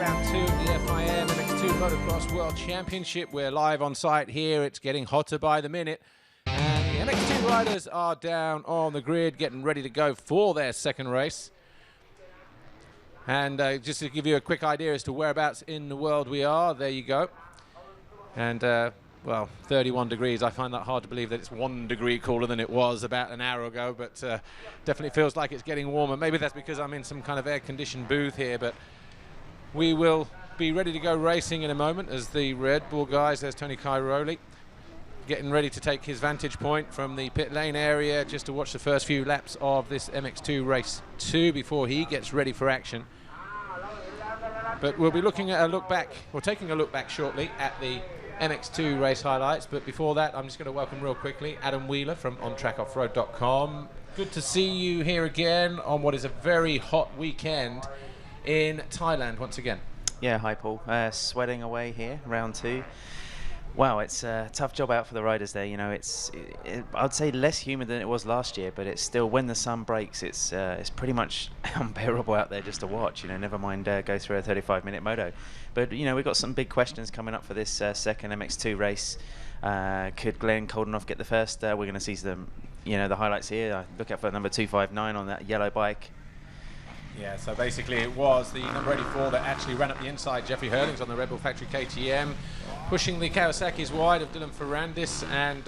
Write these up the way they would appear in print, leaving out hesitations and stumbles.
round 2 of the FIM MX2 Motocross World Championship. We're live on site here. It's getting hotter by the minute. And the MX2 riders are down on the grid, getting ready to go for their second race. And just to give you a quick idea as to whereabouts in the world we are, there you go. And, well, 31 degrees. I find that hard to believe that it's 1 degree cooler than it was about an hour ago, but definitely feels like it's getting warmer. Maybe that's because I'm in some kind of air-conditioned booth here, but we will be ready to go racing in a moment as the Red Bull guys, there's Tony Cairoli, getting ready to take his vantage point from the pit lane area just to watch the first few laps of this MX2 race 2 before he gets ready for action. But we'll be looking at a look back, or taking a look back shortly at the MX2 race highlights. But before that, I'm just going to welcome real quickly Adam Wheeler from OnTrackOffroad.com. Good to see you here again on what is a very hot weekend in Thailand once again. Yeah, hi Paul. Sweating away here, round 2. Wow, it's a tough job out for the riders there. You know, I'd say less humid than it was last year, but it's still, when the sun breaks, it's pretty much unbearable out there just to watch. You know, never mind go through a 35-minute moto. But you know, we've got some big questions coming up for this second MX2 race. Could Glenn Coldenoff get the first? We're going to see the highlights here. Look out for number 259 on that yellow bike. Yeah, so basically it was the number 84 that actually ran up the inside. Jeffrey Hurlings on the Red Bull Factory KTM, pushing the Kawasaki's wide of Dylan Ferrandis, and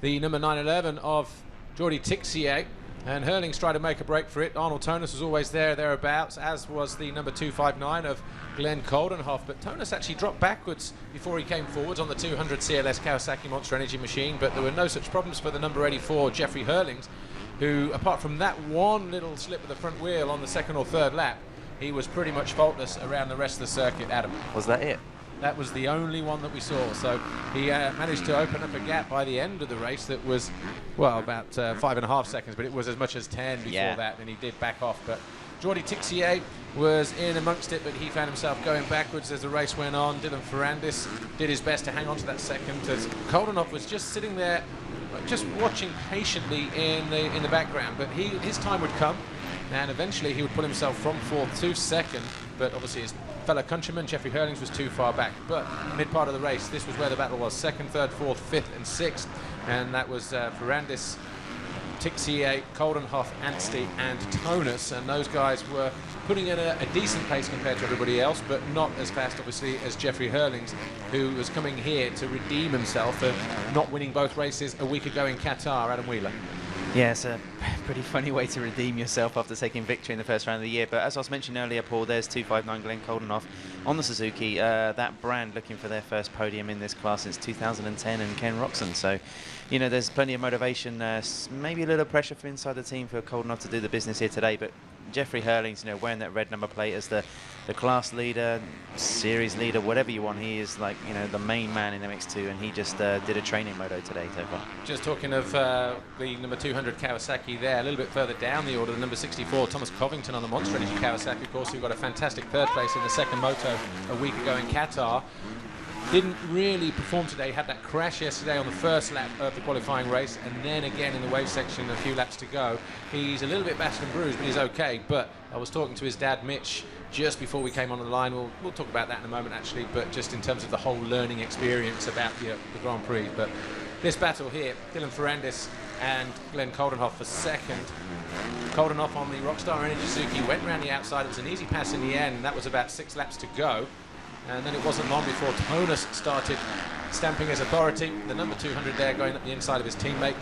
the number 911 of Jordi Tixier. And Hurlings tried to make a break for it. Arnold Tonus was always thereabouts, as was the number 259 of Glenn Coldenhoff. But Tonus actually dropped backwards before he came forwards on the 200 CLS Kawasaki Monster Energy machine, but there were no such problems for the number 84, Jeffrey Hurlings, who, apart from that one little slip of the front wheel on the second or third lap, he was pretty much faultless around the rest of the circuit, Adam. Was that it? That was the only one that we saw. So he managed to open up a gap by the end of the race that was, well, about 5.5 seconds, but it was as much as 10 before that, and he did back off. But Jordi Tixier was in amongst it, but he found himself going backwards as the race went on. Dylan Ferrandis did his best to hang on to that second, as Coldenhoff was just sitting there, just watching patiently in the background. But his time would come, and eventually he would pull himself from 4th to 2nd. But obviously his fellow countryman Jeffrey Hurlings was too far back. But mid part of the race, this was where the battle was: 2nd, 3rd, 4th, 5th, and 6th, and that was Ferrandis, Tixier, Coldenhoff, Anstey, and Tonus, and those guys were putting in a decent pace compared to everybody else, but not as fast, obviously, as Jeffrey Hurlings, who was coming here to redeem himself for not winning both races a week ago in Qatar. Adam Wheeler. Yeah, it's a pretty funny way to redeem yourself after taking victory in the first round of the year. But as I was mentioning earlier, Paul, there's 259 Glenn Coldenhoff on the Suzuki. That brand looking for their first podium in this class since 2010, and Ken Roxon. So, you know, there's plenty of motivation. Maybe a little pressure from inside the team for Coldenhoff to do the business here today. But Jeffrey Hurlings, you know, wearing that red number plate as the class leader, series leader, whatever you want, he is like, you know, the main man in MX2, and he just did a training moto today so far. Just talking of the number 200 Kawasaki there, a little bit further down the order, the number 64 Thomas Covington on the Monster Energy Kawasaki, of course, who got a fantastic 3rd place in the second moto a week ago in Qatar. Didn't really perform today, had that crash yesterday on the first lap of the qualifying race, and then again in the wave section a few laps to go. He's a little bit battered and bruised, but he's okay. But I was talking to his dad Mitch just before we came on the line. We'll talk about that in a moment actually, but just in terms of the whole learning experience about the Grand Prix. But this battle here, Dylan Ferrandis and Glenn Coldenhoff for 2nd. Coldenhoff on the Rockstar Energy Suzuki went around the outside. It was an easy pass in the end. That was about 6 laps to go. And then it wasn't long before Tonus started stamping his authority. The number 200 there going up the inside of his teammate,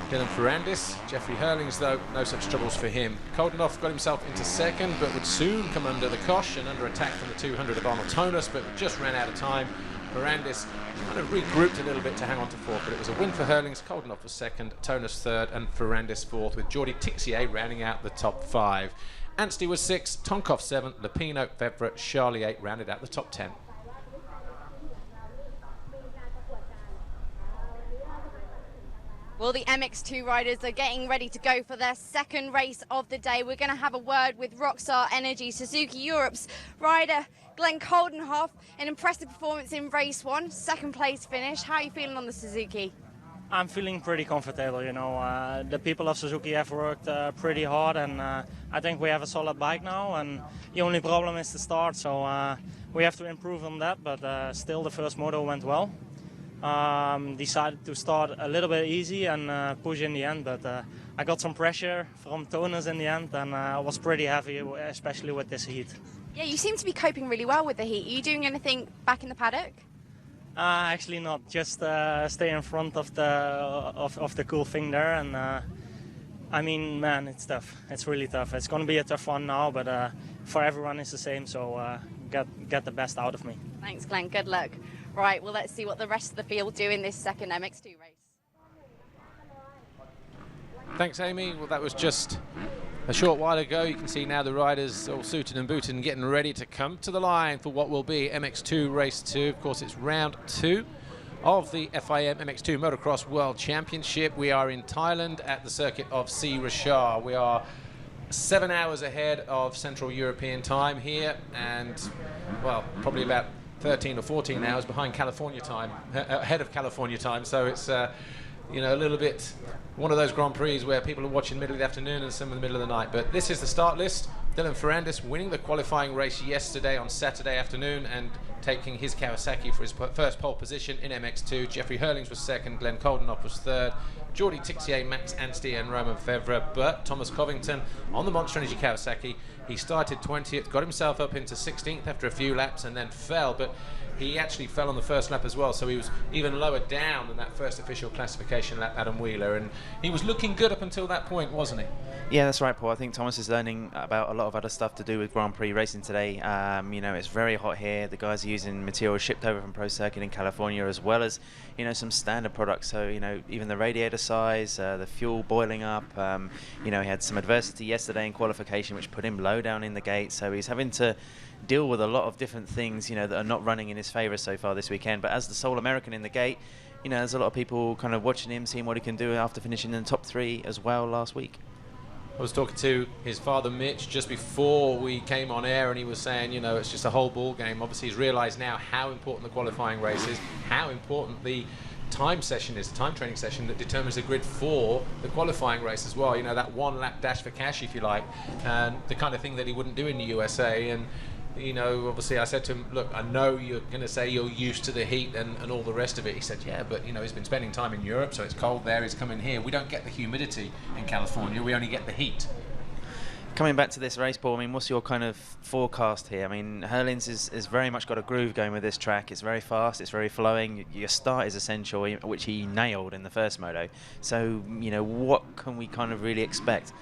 Dylan Ferrandis. Jeffrey Hurlings, though, no such troubles for him. Coldenhoff got himself into 2nd, but would soon come under the cosh and under attack from the 200 of Arnold Tonus, but just ran out of time. Ferrandis kind of regrouped a little bit to hang on to 4th, but it was a win for Hurlings. Coldenhoff was 2nd, Tonus 3rd, and Ferrandis 4th, with Jordi Tixier rounding out the top 5. Anstey was 6th, Tonkov 7th, Lupino, Fevra, Charlie 8 rounded out the top 10. Well, the MX2 riders are getting ready to go for their second race of the day. We're going to have a word with Rockstar Energy Suzuki Europe's rider Glenn Coldenhoff. An impressive performance in race 1, 2nd place finish. How are you feeling on the Suzuki? I'm feeling pretty comfortable, you know. The people of Suzuki have worked pretty hard, and I think we have a solid bike now, and the only problem is the start, so we have to improve on that, but still the first moto went well. Decided to start a little bit easy and push in the end, but I got some pressure from toners in the end, and I was pretty heavy, especially with this heat. Yeah, you seem to be coping really well with the heat. Are you doing anything back in the paddock? Actually not, just stay in front of the cool thing there, and I mean, man, it's tough. It's really tough. It's going to be a tough one now, but for everyone it's the same, so get the best out of me. Thanks, Glenn. Good luck. Right, well, let's see what the rest of the field do in this second MX2 race. Thanks, Amy. Well, that was just a short while ago. You can see now the riders all suited and booted and getting ready to come to the line for what will be MX2 Race 2. Of course, it's round 2 of the FIM MX2 Motocross World Championship. We are in Thailand at the circuit of Si Rashar. We are 7 hours ahead of Central European time here, and, well, probably about 13 or 14 hours behind California time, ahead of California time. So it's, you know, a little bit one of those Grand Prix where people are watching middle of the afternoon and some in the middle of the night. But this is the start list. Dylan Ferrandis winning the qualifying race yesterday on Saturday afternoon and taking his Kawasaki for his first pole position in MX2. Jeffrey Hurlings was second, Glenn Coldenhoff was third, Jordi Tixier, Max Anstey and Roman Fevre. But Thomas Covington on the Monster Energy Kawasaki, he started 20th, got himself up into 16th after a few laps and then fell, but he actually fell on the first lap as well, so he was even lower down than that first official classification lap, Adam Wheeler, and he was looking good up until that point, wasn't he? Yeah, that's right, Paul. I think Thomas is learning about a lot of other stuff to do with Grand Prix racing today. You know, it's very hot here. The guys are using material shipped over from Pro Circuit in California, as well as, you know, some standard products. So, you know, even the radiator size, the fuel boiling up. You know, he had some adversity yesterday in qualification, which put him low down in the gate. So he's having to deal with a lot of different things, you know, that are not running in his favour so far this weekend. But as the sole American in the gate, you know, there's a lot of people kind of watching him, seeing what he can do after finishing in the top 3 as well last week. I was talking to his father, Mitch, just before we came on air, and he was saying, you know, it's just a whole ball game. Obviously, he's realised now how important the qualifying race is, how important the time session is, the time training session that determines the grid for the qualifying race as well. You know, that one lap dash for cash, if you like, and the kind of thing that he wouldn't do in the USA. And you know, obviously I said to him, look, I know you're going to say you're used to the heat and all the rest of it. He said, yeah, but, you know, he's been spending time in Europe, so it's cold there, he's coming here. We don't get the humidity in California, we only get the heat. Coming back to this race, Paul, I mean, what's your kind of forecast here? I mean, Hurlings is very much got a groove going with this track. It's very fast, it's very flowing. Your start is essential, which he nailed in the first moto. So, you know, what can we kind of really expect?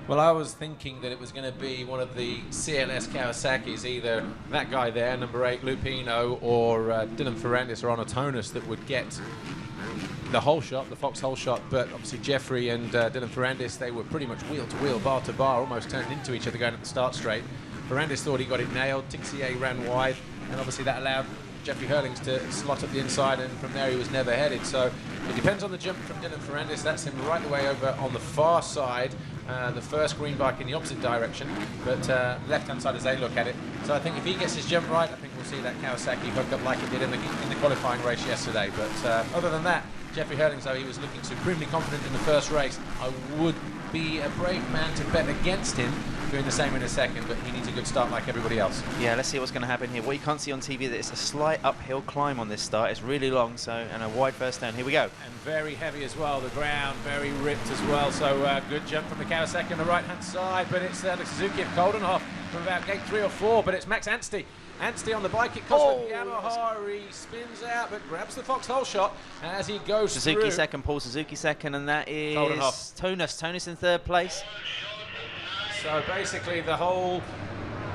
Well, I was thinking that it was going to be one of the CLS Kawasaki's, either that guy there, number 8, Lupino, or Dylan Ferrandis or Onotonus, that would get the whole shot, the Fox whole shot. But obviously Jeffrey and Dylan Ferrandis, they were pretty much wheel to wheel, bar to bar, almost turned into each other going at the start straight. Ferrandis thought he got it nailed, Tixier ran wide, and obviously that allowed Jeffrey Hurlings to slot up the inside, and from there he was never headed. So it depends on the jump from Dylan Ferrandis. That's him right the way over on the far side, the first green bike in the opposite direction, but left-hand side as they look at it. So I think if he gets his jump right, I think we'll see that Kawasaki hook up like it did in the qualifying race yesterday. But other than that, Jeffrey Hurlings, though, he was looking supremely confident in the first race. I would be a brave man to bet against him doing the same in a second, but he needs a good start like everybody else. Yeah, let's see what's going to happen here. What you can't see on TV, that it's a slight uphill climb on this start. It's really long, so, and a wide first turn. Here we go. And very heavy as well, the ground very ripped as well, so good jump from the Kawasaki on the right-hand side, but it's the Suzuki of Coldenhoff from about gate 3 or 4, but it's Max Anstey. Anstey on the bike, it costs with Yamaha, he spins out but grabs the foxhole shot as he goes Suzuki through. second, Paul Suzuki second, and that is Coldenhoff. Tonus in third place. So basically the whole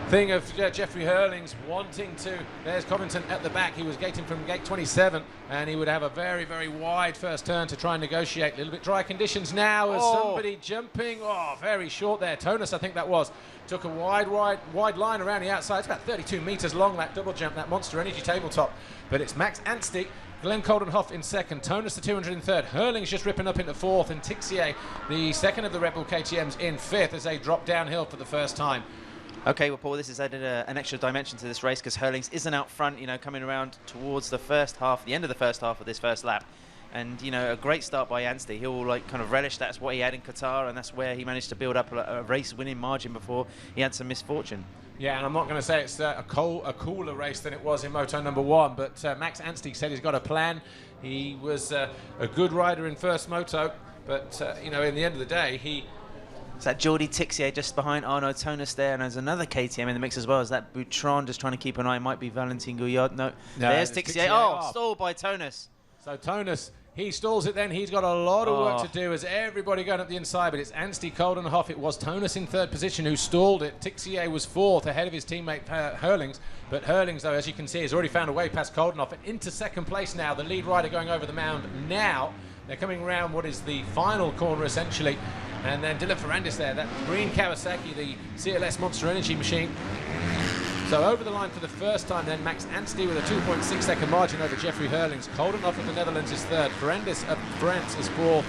thing of Jeffrey Hurlings wanting to, there's Covington at the back, he was gating from gate 27 and he would have a very, very wide first turn to try and negotiate. A little bit dry conditions now as somebody jumping, very short there. Tonus, I think that was, took a wide line around the outside. It's about 32 meters long, that double jump, that Monster Energy tabletop. But it's Max Anstey, Glenn Coldenhoff in second, Tonus the 203rd, Hurlings just ripping up into fourth, and Tixier, the second of the Red Bull KTMs, in fifth as they drop downhill for the first time. Okay, well, Paul, this has added an extra dimension to this race because Hurlings isn't out front, you know, coming around towards the first half, the end of the first half of this first lap. And, you know, a great start by Anstey. He'll, like, kind of relish that's what he had in Qatar, and that's where he managed to build up a race-winning margin before he had some misfortune. Yeah, and I'm not going to say it's a cooler race than it was in Moto number 1, but Max Anstey said he's got a plan. He was a good rider in first Moto, but, you know, in the end of the day, It's that Jordi Tixier just behind Arnaud Tonus there, and there's another KTM in the mix as well. Is that Boutron just trying to keep an eye? Might be Valentin Gouillard. No, there's Tixier. Oh, stalled by Tonus. So Tonus, he stalls it then. He's got a lot of work to do as everybody going up the inside, but it's Anstey, Coldenhoff. It was Tonus in third position who stalled it. Tixier was fourth ahead of his teammate Hurlings, but Hurlings, though, as you can see, has already found a way past Coldenhoff and into second place now. The lead rider going over the mound now. They're coming around what is the final corner, essentially. And then Dylan Ferrandis there, that green Kawasaki, the CLS Monster Energy machine. So over the line for the first time then, Max Anstey with a 2.6 second margin over Jeffrey Hurlings. Coldenhoff of the Netherlands is third. Ferrandis of France is fourth,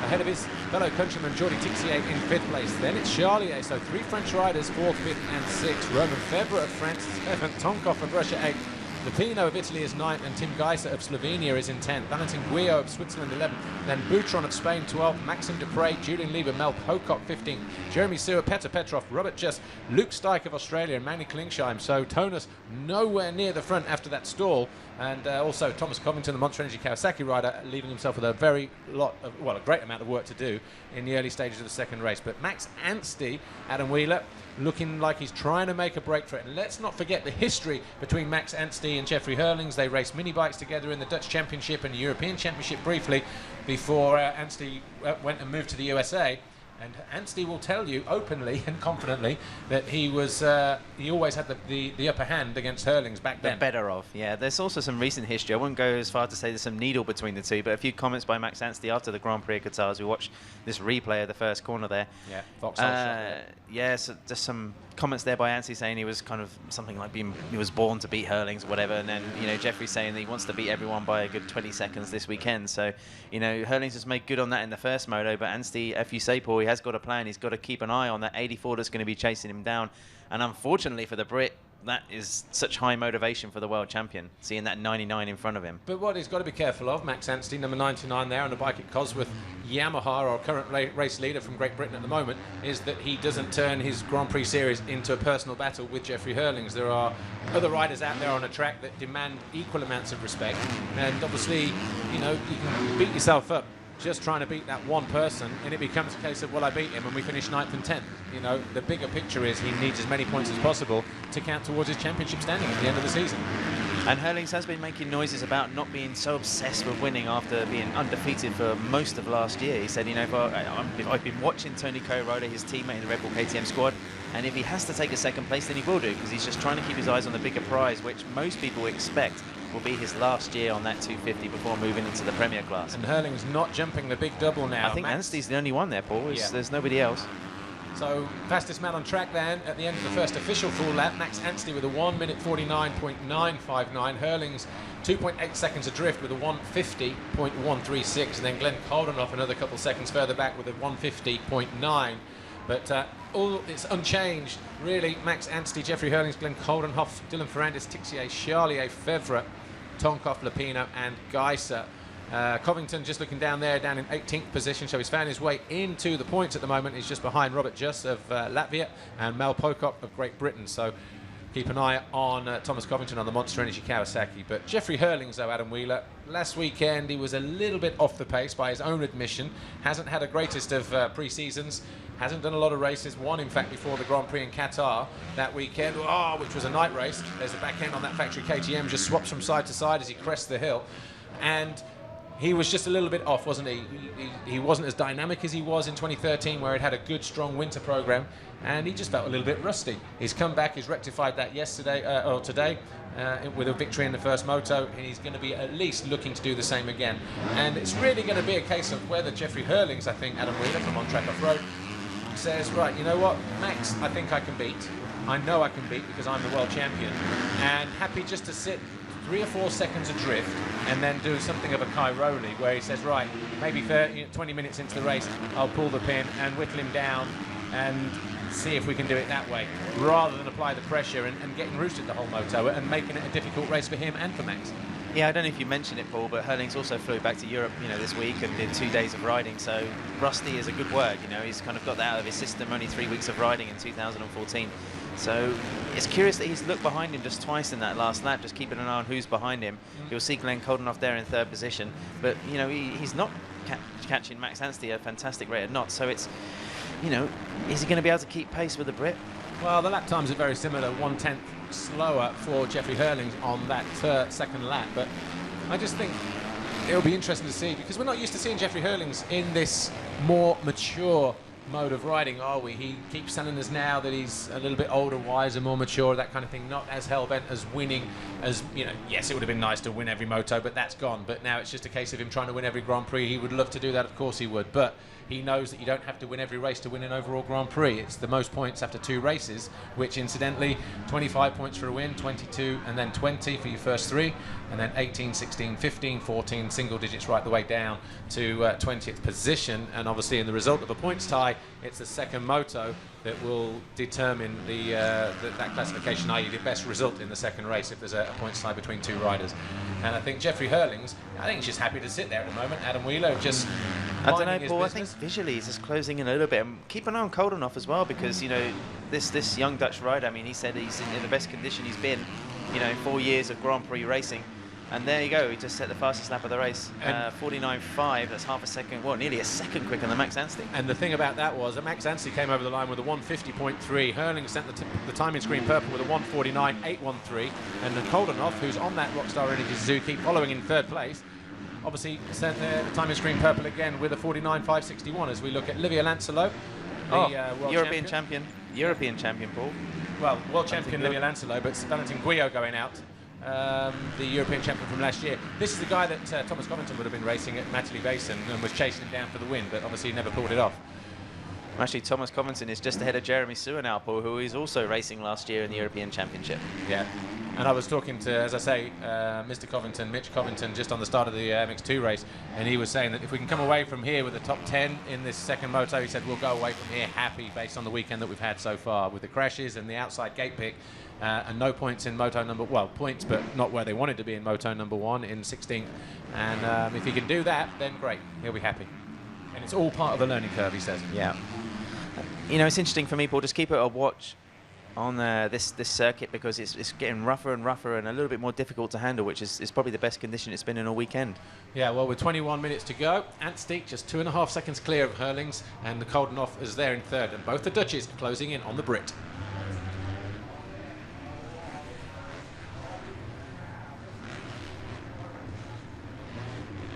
ahead of his fellow countryman Jordi Tixier in fifth place. Then it's Charlier, so 3 French riders, fourth, fifth and sixth. Roman Febvre of France is seventh. Tonkov of Russia, eighth. Lupino of Italy is 9th, and Tim Geiser of Slovenia is in 10th. Valentin Gouillard of Switzerland 11th. Then Boutron of Spain 12th. Maxim Dupre, Julian Lieber, Mel Pocock 15th. Jeremy Sewer, Petr Petrov, Robert Just, Luke Stike of Australia, and Manny Klingsheim. So Tonus nowhere near the front after that stall. And also Thomas Covington, the Monster Energy Kawasaki rider, leaving himself with a great amount of work to do in the early stages of the second race. But Max Anstey, Adam Wheeler, looking like he's trying to make a break for it. And let's not forget the history between Max Anstey and Jeffrey Hurlings. They raced mini bikes together in the Dutch Championship and the European Championship briefly before Anstey went and moved to the USA. And Anstey will tell you openly and confidently that he always had the upper hand against Hurlings back then. The better of, yeah. There's also some recent history. I wouldn't go as far to say there's some needle between the two, but a few comments by Max Anstey after the Grand Prix of Qatar as we watched this replay of the first corner there. Yeah, Vauxhall shot. Yeah, so just some comments there by Anstey saying he was kind of something like he was born to beat Hurlings or whatever, and then, you know, Jeffrey saying that he wants to beat everyone by a good 20 seconds this weekend. So, you know, Hurlings has made good on that in the first moto, but Anstey, if you say, Paul, he has got a plan. He's got to keep an eye on that 84 that's going to be chasing him down, and unfortunately for the Brit, that is such high motivation for the world champion, seeing that 99 in front of him. But what he's got to be careful of, Max Anstey, number 99 there on the bike at Cosworth, Yamaha, our current race leader from Great Britain at the moment, is that he doesn't turn his Grand Prix series into a personal battle with Jeffrey Hurlings. There are other riders out there on a track that demand equal amounts of respect, and obviously, you know, you can beat yourself up just trying to beat that one person, and it becomes a case of, well, I beat him and we finish 9th and 10th. You know, the bigger picture is he needs as many points as possible to count towards his championship standing at the end of the season. And Hurlings has been making noises about not being so obsessed with winning after being undefeated for most of last year. He said, you know, I've been watching Tony Coe-Roda, his teammate in the Red Bull KTM squad, and if he has to take a second place, then he will do, because he's just trying to keep his eyes on the bigger prize, which most people expect will be his last year on that 250 before moving into the Premier class. And Hurling's not jumping the big double now. I think Anstey's the only one there, Paul. Yeah. There's nobody else. So, fastest man on track then at the end of the first official full lap. Max Anstey with a 1 minute 49.959. Hurling's 2.8 seconds adrift with a 150.136. And then Glenn Coldenhoff another couple seconds further back with a 150.9. But all it's unchanged, really. Max Anstey, Jeffrey Hurlings, Glenn Coldenhoff, Dylan Ferrandis, Tixier, Charlier, Febvre, Tonkov, Lupino and Geiser. Covington just looking down there, down in 18th position, so he's found his way into the points at the moment. He's just behind Robert Just of Latvia and Mel Pocock of Great Britain. So keep an eye on Thomas Covington on the Monster Energy Kawasaki. But Jeffrey Hurlings, though, Adam Wheeler, last weekend he was a little bit off the pace by his own admission. Hasn't had a greatest of pre-seasons. Hasn't done a lot of races. Won, in fact, before the Grand Prix in Qatar that weekend, which was a night race. There's the back end on that factory KTM, just swaps from side to side as he crests the hill. And he was just a little bit off, wasn't he? He wasn't as dynamic as he was in 2013, where he'd had a good, strong winter program, and he just felt a little bit rusty. He's come back, he's rectified that today, with a victory in the first moto, and he's going to be at least looking to do the same again. And it's really going to be a case of whether Jeffrey Hurlings, I think, Adam Wheeler from On Track Off Road, says, right, you know what, Max, I think I can beat. I know I can beat because I'm the world champion, and happy just to sit 3 or 4 seconds adrift and then do something of a Cairoli where he says, right, maybe 20 minutes into the race I'll pull the pin and whittle him down and see if we can do it that way, rather than apply the pressure and getting roosted the whole moto and making it a difficult race for him and for Max. Yeah, I don't know if you mentioned it, Paul, but Hurlings also flew back to Europe, this week and did 2 days of riding. So rusty is a good word. He's kind of got that out of his system. Only 3 weeks of riding in 2014. So it's curious that he's looked behind him just twice in that last lap, just keeping an eye on who's behind him. You'll see Glenn Coldenoff there in 3rd position, but he's not catching Max Anstey at a fantastic rate of knots. So it's, is he going to be able to keep pace with the Brit? Well, the lap times are very similar, 1/10 slower for Jeffrey Hurlings on that second lap, but I just think it'll be interesting to see, because we're not used to seeing Jeffrey Hurlings in this more mature mode of riding, are we? He keeps telling us now that he's a little bit older, wiser, more mature, that kind of thing, not as hell-bent as winning as, yes, it would have been nice to win every moto, but that's gone. But now it's just a case of him trying to win every Grand Prix. He would love to do that, of course he would, but he knows that you don't have to win every race to win an overall Grand Prix. It's the most points after 2 races, which incidentally, 25 points for a win, 22 and then 20 for your first 3, and then 18, 16, 15, 14, single digits right the way down to 20th position. And obviously in the result of a points tie, it's the second moto that will determine that classification, i.e. the best result in the second race if there's a points tie between 2 riders. And I think Jeffrey Hurlings, he's just happy to sit there at the moment. Adam Wheeler just I don't know, Paul. business. I think visually he's just closing in a little bit. And keep an eye on Coldenoff as well, because this young Dutch rider. I mean, he said he's in the best condition he's been, 4 years of Grand Prix racing. And there you go, he just set the fastest lap of the race, 49.5, that's half a second, nearly a second quicker than Max Anstey. And the thing about that was that Max Anstey came over the line with a 150.3, Hurling sent the timing screen purple with a 149.813, and Coldenoff, who's on that Rockstar Energy Suzuki, following in 3rd place, obviously sent the timing screen purple again with a 49.561 as we look at Livia Lancelot, the world European champion, Paul. Well, world champion Livia Lancelot, but Valentin Guillot going out. The European champion from last year. This is the guy that Thomas Covington would have been racing at Matterley Basin and was chasing him down for the win, but obviously he never pulled it off. Actually, Thomas Covington is just ahead of Jeremy Suenalpo, who is also racing last year in the European Championship. Yeah, and I was talking to, as I say, Mr. Covington, Mitch Covington, just on the start of the MX2 race, and he was saying that if we can come away from here with the top 10 in this second moto, he said we'll go away from here happy based on the weekend that we've had so far with the crashes and the outside gate pick. And no points in moto points, but not where they wanted to be in moto number 1 in 16th. And if he can do that, then great, he'll be happy. And it's all part of the learning curve, he says. Yeah. It's interesting for me, Paul, just keep it a watch on this circuit, because it's getting rougher and rougher and a little bit more difficult to handle, which is probably the best condition it's been in all weekend. Yeah, well, with 21 minutes to go, Anstey just 2.5 seconds clear of Hurlings, and the Coldenoff is there in 3rd, and both the Dutchies closing in on the Brit.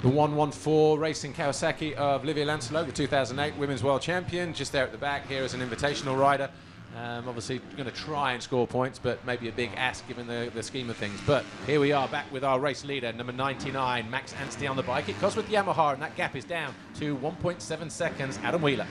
The 114 racing Kawasaki of Livia Lancelot, the 2008 Women's World Champion, just there at the back here as an invitational rider. Obviously going to try and score points, but maybe a big ask given the scheme of things. But here we are back with our race leader, number 99, Max Anstey on the bike. It goes with Yamaha, and that gap is down to 1.7 seconds. Adam Wheeler.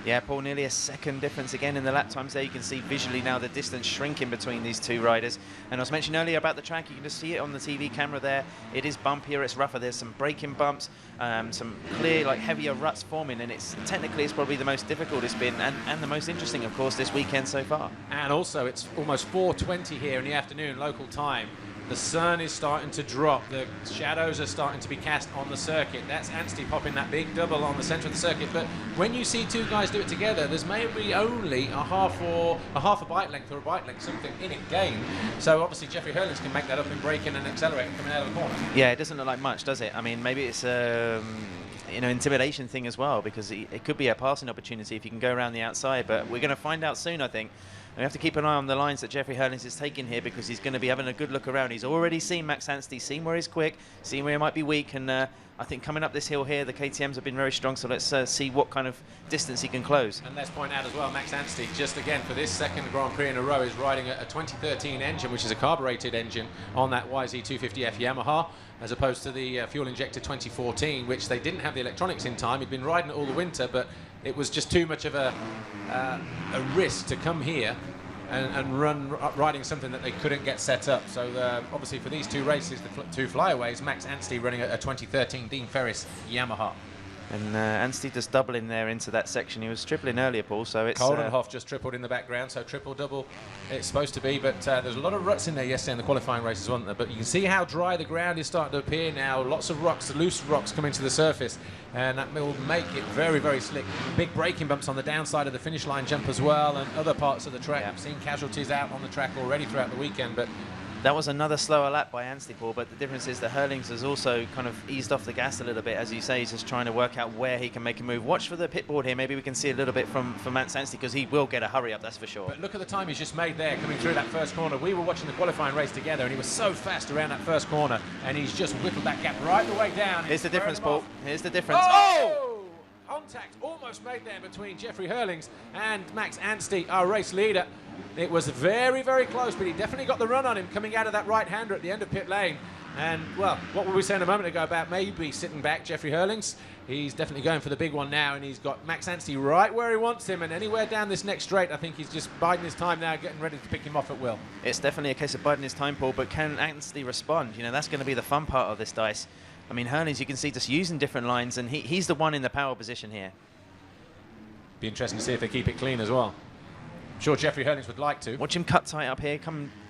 Yeah, Paul, nearly a second difference again in the lap times there. You can see visually now the distance shrinking between these 2 riders. And I was mentioning earlier about the track, you can just see it on the TV camera there. It is bumpier, it's rougher. There's some braking bumps, some clear, heavier ruts forming, and it's probably the most difficult it's been, and the most interesting, of course, this weekend so far. And also, it's almost 4:20 here in the afternoon, local time. The sun is starting to drop. The shadows are starting to be cast on the circuit. That's Anstey popping that big double on the centre of the circuit. But when you see 2 guys do it together, there's maybe only a half a bike length or a bike length, something in it gained. So obviously Jeffrey Hurlings can make that up in braking and accelerating coming out of the corner. Yeah, it doesn't look like much, does it? I mean, maybe it's intimidation thing as well, because it could be a passing opportunity if you can go around the outside. But we're going to find out soon, I think. We have to keep an eye on the lines that Jeffrey Hurlings is taking here, because he's going to be having a good look around. He's already seen Max Anstey, seen where he's quick, seen where he might be weak, and I think coming up this hill here, the KTMs have been very strong, so let's see what kind of distance he can close. And let's point out as well, Max Anstey, just again for this second Grand Prix in a row, is riding a 2013 engine, which is a carbureted engine on that YZ250F Yamaha, as opposed to the fuel-injected 2014, which they didn't have the electronics in time. He'd been riding it all the winter, but it was just too much of a risk to come here and riding something that they couldn't get set up. So obviously for these 2 races, the 2 flyaways, Max Anstey running a 2013 Dean Ferris Yamaha. And Anstey just doubling there into that section. He was tripling earlier, Paul, so it's... Koldenhoff just tripled in the background, so triple-double it's supposed to be, but there's a lot of ruts in there yesterday in the qualifying races, wasn't there? But you can see how dry the ground is starting to appear now. Lots of rocks, loose rocks coming to the surface, and that will make it very, very slick. Big braking bumps on the downside of the finish line jump as well, and other parts of the track. Yeah. We've seen casualties out on the track already throughout the weekend, but... That was another slower lap by Anstey, Paul, but the difference is that Hurlings has also kind of eased off the gas a little bit. As you say, he's just trying to work out where he can make a move. Watch for the pit board here. Maybe we can see a little bit from Max Anstey, because he will get a hurry up, that's for sure. But look at the time he's just made there coming through that first corner. We were watching the qualifying race together, and he was so fast around that first corner, and he's just whittled that gap right the way down. Here's the difference, Paul. Here's the difference. Oh! Contact almost made there between Jeffrey Hurlings and Max Anstey, our race leader. It was very, very close, but he definitely got the run on him coming out of that right-hander at the end of pit lane. And, well, what were we saying a moment ago about maybe sitting back Jeffrey Hurlings? He's definitely going for the big one now, and he's got Max Anstey right where he wants him, and anywhere down this next straight, I think he's just biding his time now, getting ready to pick him off at will. It's definitely a case of biding his time, Paul, but can Anstey respond? You know, that's going to be the fun part of this dice. I mean, Hurlings, you can see just using different lines, and he's the one in the power position here. Be interesting to see if they keep it clean as well. I'm sure Jeffrey Hurlings would like to. Watch him cut tight up here.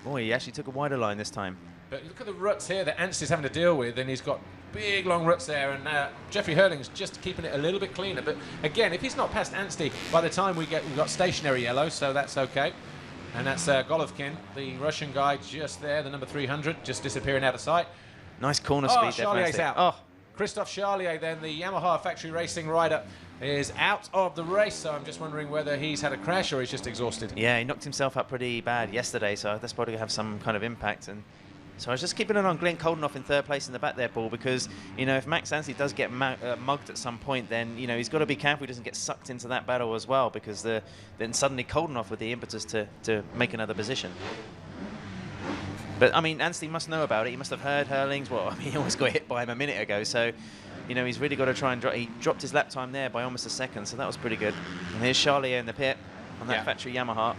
Boy, he actually took a wider line this time. But look at the ruts here that Anstey's having to deal with, and he's got big long ruts there, and Jeffrey Hurlings just keeping it a little bit cleaner. But again, if he's not past Anstey by the time we've got stationary yellow, so that's okay. And that's Golovkin, the Russian guy just there, the number 300, just disappearing out of sight. Nice corner speed there. Charlier's out. Oh, Christophe Charlier, then the Yamaha factory racing rider, is out of the race, so I'm just wondering whether he's had a crash or he's just exhausted. yeah, he knocked himself up pretty bad yesterday, so that's probably going to have some kind of impact. And so I was just keeping an eye on Glenn Koldenhoff in third place in the back there, Paul, because, you know, if Max Anstey does get mugged at some point, then, you know, he's got to be careful he doesn't get sucked into that battle as well, because then suddenly Koldenhoff with the impetus to make another position. But, I mean, Anstey must know about it. He must have heard Hurlings. Well, I mean, he almost got hit by him a minute ago, so... You know, he's really got to try and he dropped his lap time there by almost a second, so that was pretty good. And here's Charlier in the pit on that factory Yamaha.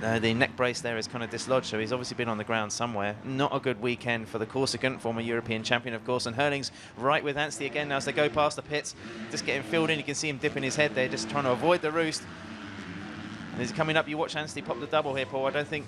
The neck brace there is kind of dislodged, so he's obviously been on the ground somewhere. Not a good weekend for the Corsican, former European champion, of course. And Hurlings right with Anstey again now as they go past the pits. Just getting filled in. You can see him dipping his head there, just trying to avoid the roost. And he's coming up. You watch Anstey pop the double here, Paul. I don't think...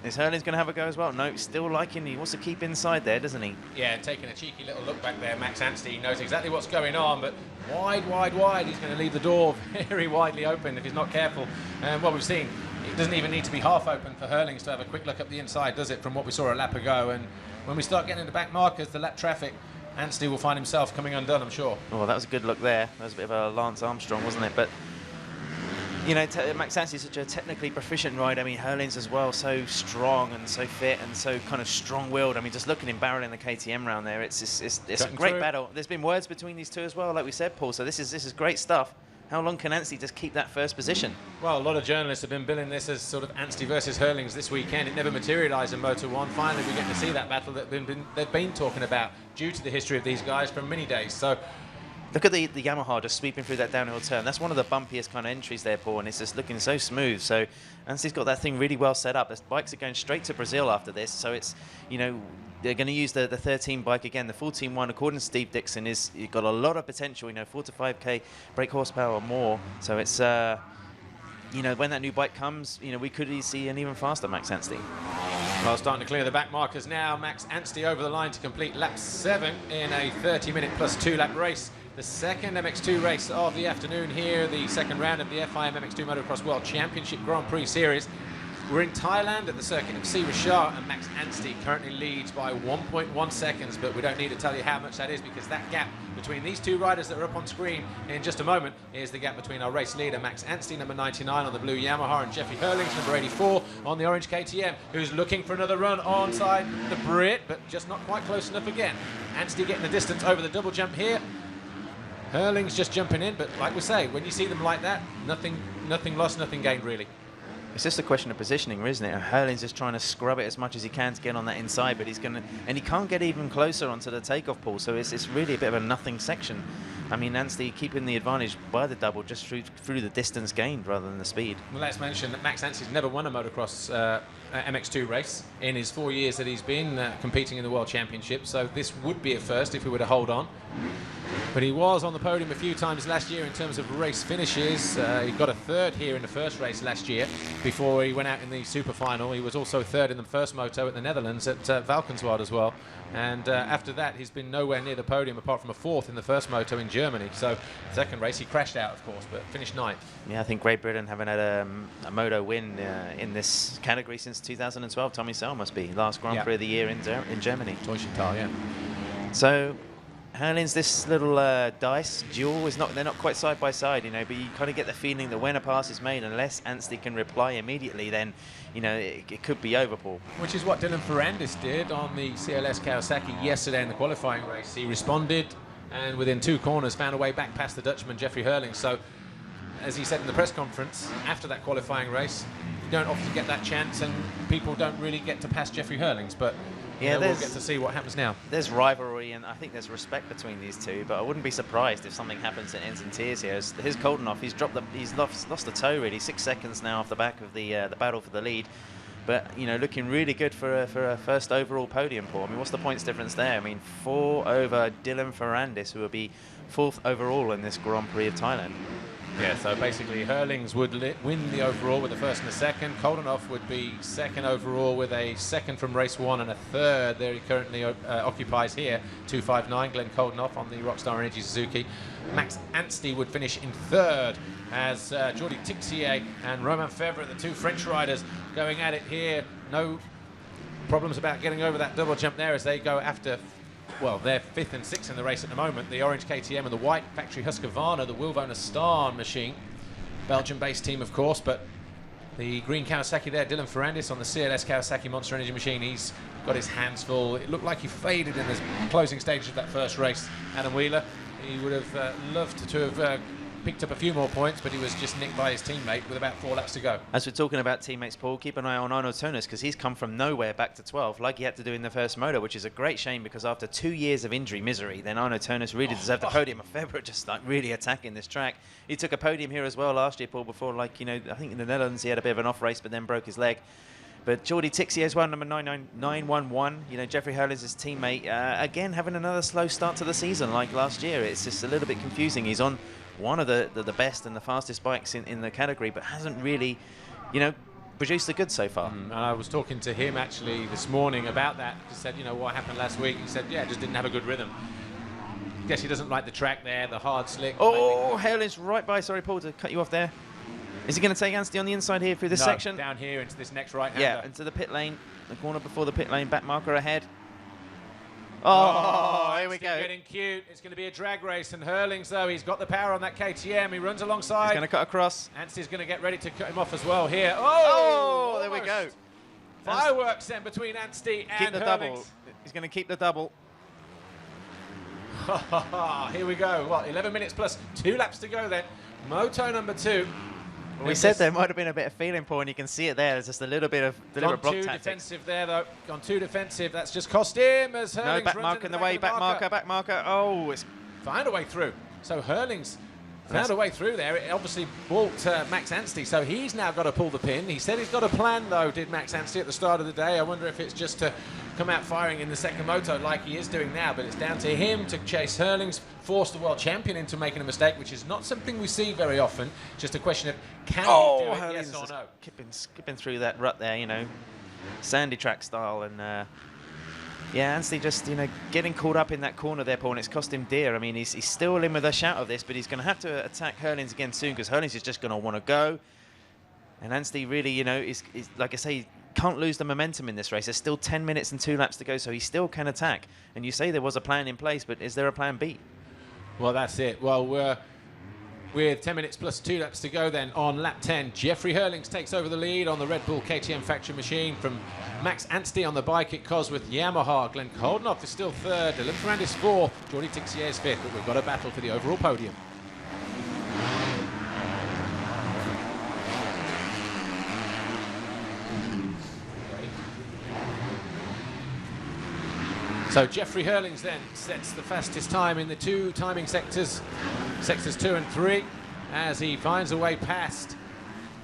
Is Hurlings going to have a go as well? No, still liking. He wants to keep inside there, doesn't he? Yeah, taking a cheeky little look back there, Max Anstey. He knows exactly what's going on, but wide, wide, wide. He's going to leave the door very widely open if he's not careful. And what we've seen, it doesn't even need to be half open for Hurlings to have a quick look up the inside, does it, from what we saw a lap ago? And when we start getting into back markers, the lap traffic, Anstey will find himself coming undone, I'm sure. Oh, that was a good look there. That was a bit of a Lance Armstrong, wasn't it? But... You know, Max Anstey is such a technically proficient rider. I mean, Hurlings as well, so strong and so fit and so kind of strong-willed. I mean, just look at him barreling the KTM round there. It's a great battle. There's been words between these two as well, like we said, Paul. So this is great stuff. How long can Anstey just keep that first position? Well, a lot of journalists have been billing this as sort of Anstey versus Hurlings this weekend. It never materialised in Moto 1. Finally, we get to see that battle that they've been talking about due to the history of these guys for many days. So. Look at the Yamaha just sweeping through that downhill turn. That's one of the bumpiest kind of entries there, Paul, and it's just looking so smooth. So Anstey's got that thing really well set up. The bikes are going straight to Brazil after this, so it's, you know, they're going to use the 13 bike again. The 14-1, according to Steve Dixon, you've got a lot of potential, you know, 4 to 5k brake horsepower or more. So it's, you know, when that new bike comes, you know, we could see an even faster Max Anstey. Well, starting to clear the back markers now. Max Anstey over the line to complete lap 7 in a 30-minute plus 2-lap race. The second MX2 race of the afternoon here, the second round of the FIM MX2 Motocross World Championship Grand Prix Series. We're in Thailand at the circuit of C. Richard, and Max Anstey currently leads by 1.1 seconds, but we don't need to tell you how much that is, because that gap between these two riders that are up on screen in just a moment is the gap between our race leader, Max Anstey, number 99 on the blue Yamaha, and Jeffrey Hurlings, number 84 on the orange KTM, who's looking for another run onside the Brit, but just not quite close enough again. Anstey getting the distance over the double jump here. Hurlings just jumping in, but like we say, when you see them like that, nothing lost, nothing gained, really. It's just a question of positioning, isn't it? Hurlings just trying to scrub it as much as he can to get on that inside, but he's going to, and he can't get even closer onto the takeoff pool, so it's really a bit of a nothing section. I mean, Anstey keeping the advantage by the double just through the distance gained rather than the speed. Well, let's mention that Max Anstey's never won a motocross MX2 race in his 4 years that he's been competing in the World Championship, so this would be a first if we were to hold on. But he was on the podium a few times last year in terms of race finishes. He got a third here in the first race last year before he went out in the super final. He was also third in the first moto at the Netherlands at Valkenswaard as well. And after that, he's been nowhere near the podium apart from a fourth in the first moto in Germany. So second race, he crashed out, of course, but finished ninth. Yeah, I think Great Britain haven't had a moto win in this category since 2012. Tommy Searle must be last Grand Prix of the year in Germany. Teushenthal, yeah. So Herlings, this little dice duel they're not quite side by side, you know, but you kind of get the feeling that when a pass is made, unless Anstey can reply immediately, then, you know, it could be over, Paul. Which is what Dylan Ferrandis did on the CLS Kawasaki yesterday in the qualifying race. He responded and within 2 corners found a way back past the Dutchman, Jeffrey Herlings. So, as he said in the press conference after that qualifying race, you don't often get that chance and people don't really get to pass Jeffrey Herlings, but yeah, we'll get to see what happens now. There's rivalry and I think there's respect between these two, but I wouldn't be surprised if something happens that ends in tears here. Here's Koldenhoff. He's lost a toe really. 6 seconds now off the back of the battle for the lead, but you know, looking really good for a first overall podium, Paul. I mean, what's the points difference there? I mean, 4 over Dylan Ferrandis, who will be 4th overall in this Grand Prix of Thailand. Yeah, so basically Herlings would win the overall with the first and the second. Koldenhoff would be second overall with a second from race 1 and a third. There he currently occupies here, 259, Glenn Koldenhoff on the Rockstar Energy Suzuki. Max Anstey would finish in third as Jordi Tixier and Romain Febvre, the 2 French riders, going at it here. No problems about getting over that double jump there as they go after. Well, they're 5th and 6th in the race at the moment. The orange KTM and the white factory Husqvarna, the Wilvona Star machine. Belgian-based team, of course, but the green Kawasaki there, Dylan Ferrandis on the CLS Kawasaki Monster Energy machine. He's got his hands full. It looked like he faded in the closing stages of that first race. Adam Wheeler, he would have loved to have picked up a few more points, but he was just nicked by his teammate with about 4 laps to go. As we're talking about teammates, Paul, keep an eye on Arno Tonis, because he's come from nowhere back to 12, like he had to do in the first moto, which is a great shame, because after 2 years of injury misery, then Arno Tonis really deserved the podium. Febvre just like really attacking this track. He took a podium here as well last year, Paul, before, like, you know, I think in the Netherlands he had a bit of an off race, but then broke his leg. But Jordi Tixier as well, number 911, you know, Jeffrey Herlings' his teammate, again having another slow start to the season like last year. It's just a little bit confusing. He's on one of the best and the fastest bikes in the category, but hasn't really, you know, produced the goods so far. And I was talking to him actually this morning about that. He said, you know, what happened last week? He said, yeah, just didn't have a good rhythm. Guess he doesn't like the track there, the hard slick. Oh, Herlings right by. Sorry, Paul, to cut you off there. Is he going to take Anstey on the inside here through this section? Down here into this next right-hander. Yeah, into the pit lane, the corner before the pit lane, back marker ahead. Oh, here we go. Getting cute. It's going to be a drag race, and Herlings, though, he's got the power on that KTM. He runs alongside. He's going to cut across. Anstey's going to get ready to cut him off as well here. Oh, there we go. Fireworks then between Anstey and keep the Herlings. Double. He's going to keep the double. Here we go. What, 11 minutes plus 2 laps to go then. Moto number 2. We said there might have been a bit of feeling, Paul, and you can see it there. There's just a little bit of deliberate block tactics. Gone too defensive there, though. Gone too defensive. That's just cost him as Herlings no, back marker in the way. Back marker. Oh, it's found a way through. So Herlings found a way through there. It obviously balked Max Anstey, so he's now got to pull the pin. He said he's got a plan, though, did Max Anstey at the start of the day. I wonder if it's just to come out firing in the second moto like he is doing now, but it's down to him to chase Herlings, force the world champion into making a mistake, which is not something we see very often. Just a question of can he do it, yes or no? Skipping through that rut there, you know, sandy track style, and yeah, Anstey just, you know, getting caught up in that corner there, Paul, and it's cost him dear. I mean, he's still in with a shout of this, but he's going to have to attack Herlings again soon, because Herlings is just going to want to go, and Anstey really, you know, is like I say, can't lose the momentum in this race. There's still 10 minutes and 2 laps to go, so he still can attack. And you say there was a plan in place, but is there a plan B? Well, that's it. Well, with 10 minutes plus 2 laps to go then on lap 10, Jeffrey Herlings takes over the lead on the Red Bull KTM factory machine from Max Anstey on the bike at Cosworth Yamaha. Glenn Koldenhoff is still 3rd, Dylan Ferrandis 4th, Jordi Tixier is 5th, but we've got a battle for the overall podium. So Jeffrey Herlings then sets the fastest time in the 2 timing sectors, sectors 2 and 3, as he finds a way past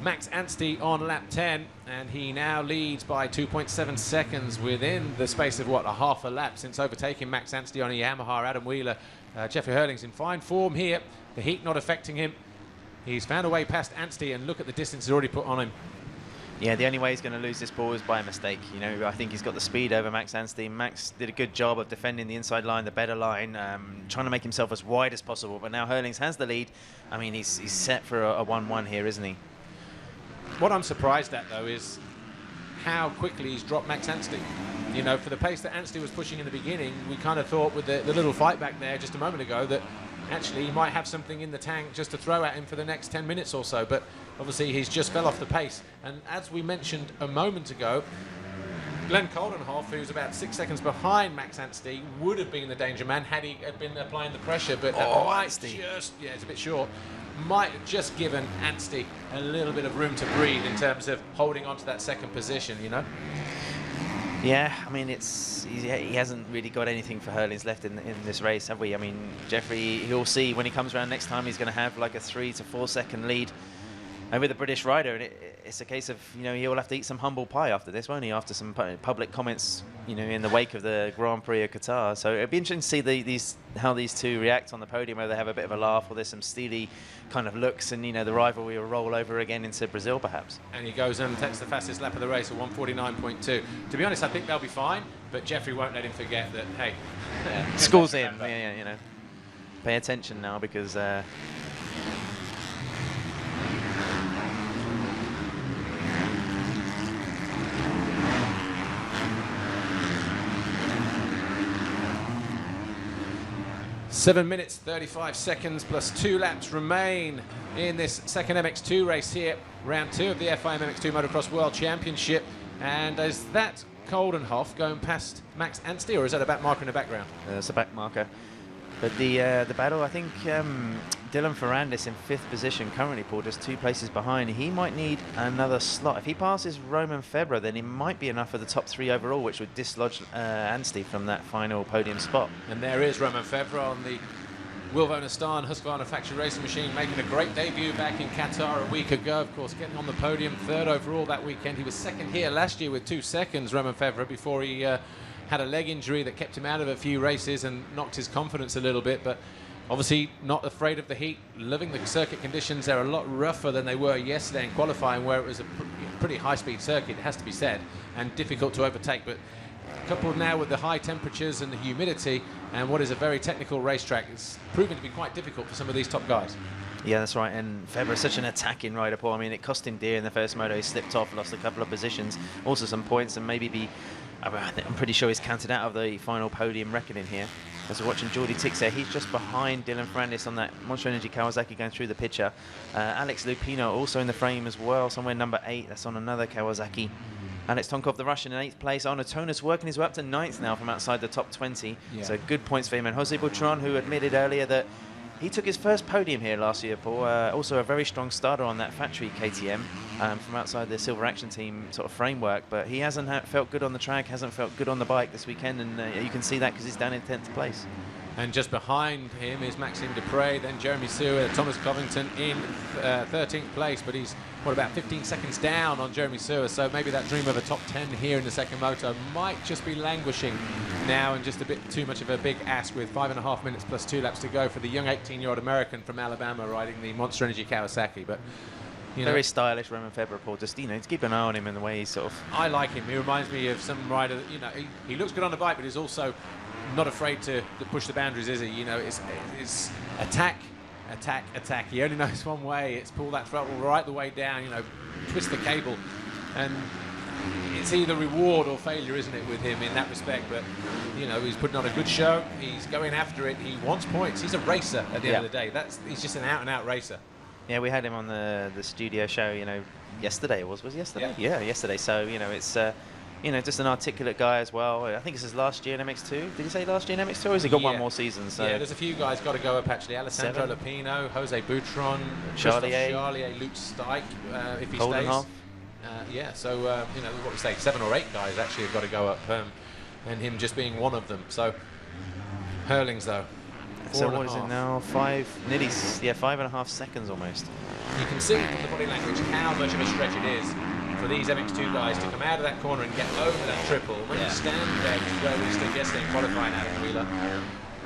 Max Anstey on lap 10, and he now leads by 2.7 seconds within the space of, what, a half a lap since overtaking Max Anstey on a Yamaha. Adam Wheeler, Jeffrey Hurling's in fine form here. The heat not affecting him. He's found a way past Anstey, and look at the distance he's already put on him. Yeah, the only way he's going to lose this ball is by a mistake. You know, I think he's got the speed over Max Anstey. Max did a good job of defending the inside line, the better line, trying to make himself as wide as possible. But now Hurlings has the lead. I mean, he's set for a 1-1 here, isn't he? What I'm surprised at, though, is how quickly he's dropped Max Anstey. You know, for the pace that Anstey was pushing in the beginning, we kind of thought with the little fight back there just a moment ago that actually he might have something in the tank just to throw at him for the next 10 minutes or so. But obviously he's just fell off the pace. And as we mentioned a moment ago, Glenn Coldenhoff, who's about 6 seconds behind Max Anstey, would have been the danger man had he been applying the pressure. But Anstey. It's a bit short. Might have just given Anstey a little bit of room to breathe in terms of holding on to that second position, you know? Yeah, I mean, he hasn't really got anything for Hurlings left in this race, have we? I mean, Jeffrey, he'll see when he comes around next time, he's going to have like a 3 to 4 second lead over the British rider, and it's a case of, you know, he'll have to eat some humble pie after this, won't he? After some public comments, you know, in the wake of the Grand Prix of Qatar. So it'd be interesting to see how these two react on the podium, whether they have a bit of a laugh or there's some steely kind of looks, and, you know, the rivalry will roll over again into Brazil, perhaps. And he goes and takes the fastest lap of the race at 1:49.2. To be honest, I think they'll be fine, but Jeffrey won't let him forget that, hey. School's in, yeah, you know. Pay attention now, because... 7 minutes, 35 seconds plus 2 laps remain in this second MX2 race here. Round 2 of the FIM MX2 Motocross World Championship. And is that Coldenhoff going past Max Anstey, or is that a back marker in the background? It's a back marker. But the battle, I think Dylan Ferrandis in 5th position currently, Paul, just 2 places behind. He might need another slot. If he passes Roman Febvre, then he might be enough for the top 3 overall, which would dislodge Anstey from that final podium spot. And there is Roman Febvre on the Wilvona Star Husqvarna factory racing machine, making a great debut back in Qatar a week ago. Of course, getting on the podium, 3rd overall that weekend. He was 2nd here last year with 2 seconds, Roman Febvre, before he had a leg injury that kept him out of a few races and knocked his confidence a little bit. But obviously not afraid of the heat, loving the circuit conditions. They're a lot rougher than they were yesterday in qualifying, where it was a pretty high-speed circuit, it has to be said, and difficult to overtake. But coupled now with the high temperatures and the humidity and what is a very technical racetrack, it's proving to be quite difficult for some of these top guys. Yeah, that's right. And Febvre is such an attacking rider, Paul. I mean, it cost him dear in the first moto. He slipped off, lost a couple of positions, also some points, and maybe I'm pretty sure he's counted out of the final podium reckoning here. As we're watching Jordi Tix there, he's just behind Dylan Ferrandis on that Monster Energy Kawasaki going through the picture. Alex Lupino also in the frame as well, somewhere number 8. That's on another Kawasaki. Alex Tonkov, the Russian, in 8th place. Arno Tonas working his way up to 9th now from outside the top 20. Yeah. So good points for him. And Jose Butron, who admitted earlier that he took his first podium here last year, Paul. Also a very strong starter on that factory KTM from outside the Silver Action Team sort of framework. But he hasn't felt good on the track, hasn't felt good on the bike this weekend. And you can see that because he's down in 10th place. And just behind him is Maxime Dupre, then Jeremy Sewer, Thomas Covington in 13th place, but he's, what, about 15 seconds down on Jeremy Sewer, so maybe that dream of a top 10 here in the second moto might just be languishing now, and just a bit too much of a big ask with 5.5 minutes plus 2 laps to go for the young 18-year-old American from Alabama riding the Monster Energy Kawasaki. But very stylish Roman Febvre, Paul. Just, you know, to keep an eye on him in the way he's sort of... I like him. He reminds me of some rider that, you know, he looks good on the bike, but he's also not afraid to push the boundaries, is he? You know, it's attack, attack, attack. He only knows one way. It's pull that throttle right the way down, you know, twist the cable. And it's either reward or failure, isn't it, with him in that respect? But, you know, he's putting on a good show. He's going after it. He wants points. He's a racer at the end of the day. He's just an out-and-out racer. Yeah, we had him on the studio show, you know, yesterday. Was yesterday? Yeah, yesterday. So, you know, it's... you know, just an articulate guy as well. I think it's his last year in MX2. Did he say last year in MX2, or has he got one more season? So yeah, there's a few guys got to go up, actually. Alessandro Lupino, Jose Butron, Charlier, Luke Stike, if he stays. Yeah, so, you know, what we say, 7 or 8 guys actually have got to go up, and him just being one of them. So, Hurlings, though. So what is it now? 5.5 seconds almost. You can see from the body language how much of a stretch it is for these MX2 guys to come out of that corner and get over that triple. When you stand there, where we stood yesterday in qualifying out of Wheeler,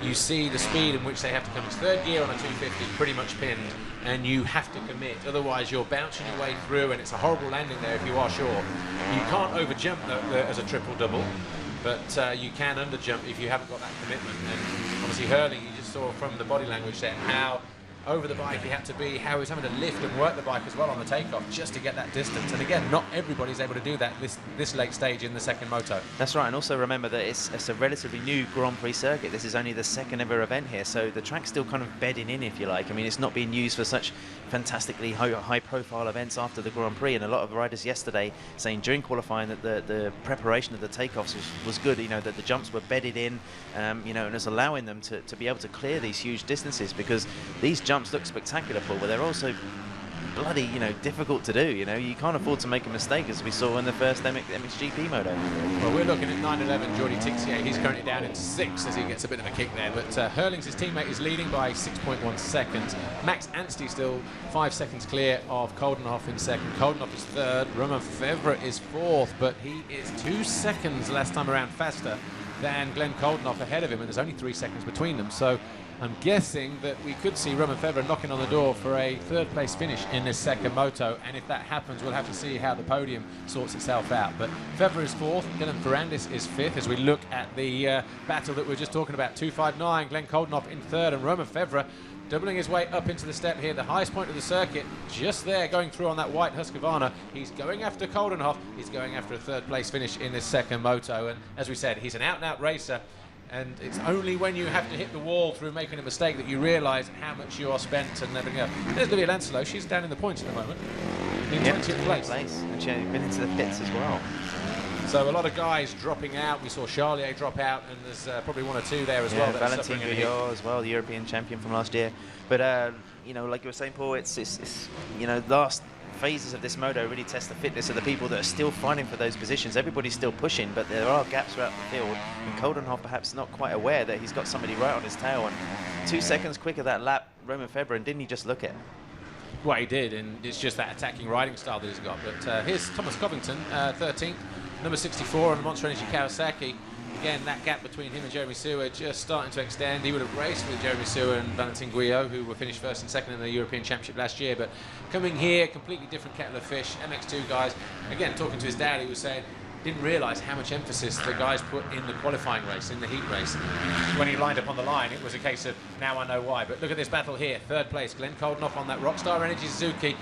you see the speed in which they have to come. It's third gear on a 250, pretty much pinned, and you have to commit. Otherwise, you're bouncing your way through, and it's a horrible landing there if you are short. You can't overjump as a triple-double, but you can underjump if you haven't got that commitment. And obviously, Hurling, you just saw from the body language there how over the bike he had to be, how he was having to lift and work the bike as well on the takeoff just to get that distance. And again, not everybody's able to do that this late stage in the second moto. That's right, and also remember that it's a relatively new Grand Prix circuit. This is only the second ever event here, so the track's still kind of bedding in, if you like. I mean, it's not being used for such fantastically high-profile events after the Grand Prix, and a lot of riders yesterday saying during qualifying that the preparation of the takeoffs was good, you know, that the jumps were bedded in, you know, and it's allowing them to be able to clear these huge distances, because these jumps look spectacular, Paul, but they're also bloody, you know, difficult to do. You know, you can't afford to make a mistake, as we saw in the first MXGP moto. Well, we're looking at 9.11, Jordi Tixier. He's currently down in 6 as he gets a bit of a kick there, but Hurling's his teammate is leading by 6.1 seconds. Max Anstey still 5 seconds clear of Koldenhoff in second. Koldenhoff is third. Romain Febvre is fourth, but he is 2 seconds last time around faster than Glenn Koldenhoff ahead of him, and there's only 3 seconds between them. So I'm guessing that we could see Romain Febvre knocking on the door for a third place finish in this second moto, and if that happens, we'll have to see how the podium sorts itself out. But Febvre is fourth, Dylan Ferrandis is fifth, as we look at the battle that we were just talking about. 259, Glenn Koldenhoff in third, and Romain Febvre doubling his way up into the step here, the highest point of the circuit, just there, going through on that white Husqvarna. He's going after Koldenhoff. He's going after a third place finish in this second moto, and as we said, he's an out-and-out racer. And it's only when you have to hit the wall through making a mistake that you realise how much you are spent and everything else. There's Livia Lancelo. She's down in the points at the moment, in 20th place. And she's been into the pits as well. So a lot of guys dropping out. We saw Charlier drop out, and there's probably 1 or 2 there as well. Valentin Guyot as well, the European champion from last year. But you know, like you were saying, Paul, it's you know, last phases of this moto really test the fitness of the people that are still fighting for those positions. Everybody's still pushing, but there are gaps throughout the field, and Koldenhoff perhaps not quite aware that he's got somebody right on his tail, and 2 seconds quicker that lap, Romain Febvre, and didn't he just look it? Well, he did, and it's just that attacking riding style that he's got. But here's Thomas Covington, 13th, number 64 on the Monster Energy Kawasaki. Again, that gap between him and Jeremy Sewer just starting to extend. He would have raced with Jeremy Sewer and Valentin Guyot, who were finished first and second in the European Championship last year. But coming here, completely different kettle of fish. MX2 guys, again, talking to his dad, he was saying, didn't realise how much emphasis the guys put in the qualifying race, in the heat race. When he lined up on the line, it was a case of, now I know why. But look at this battle here. Third place, Glenn Koldenhoff on that Rockstar Energy Suzuki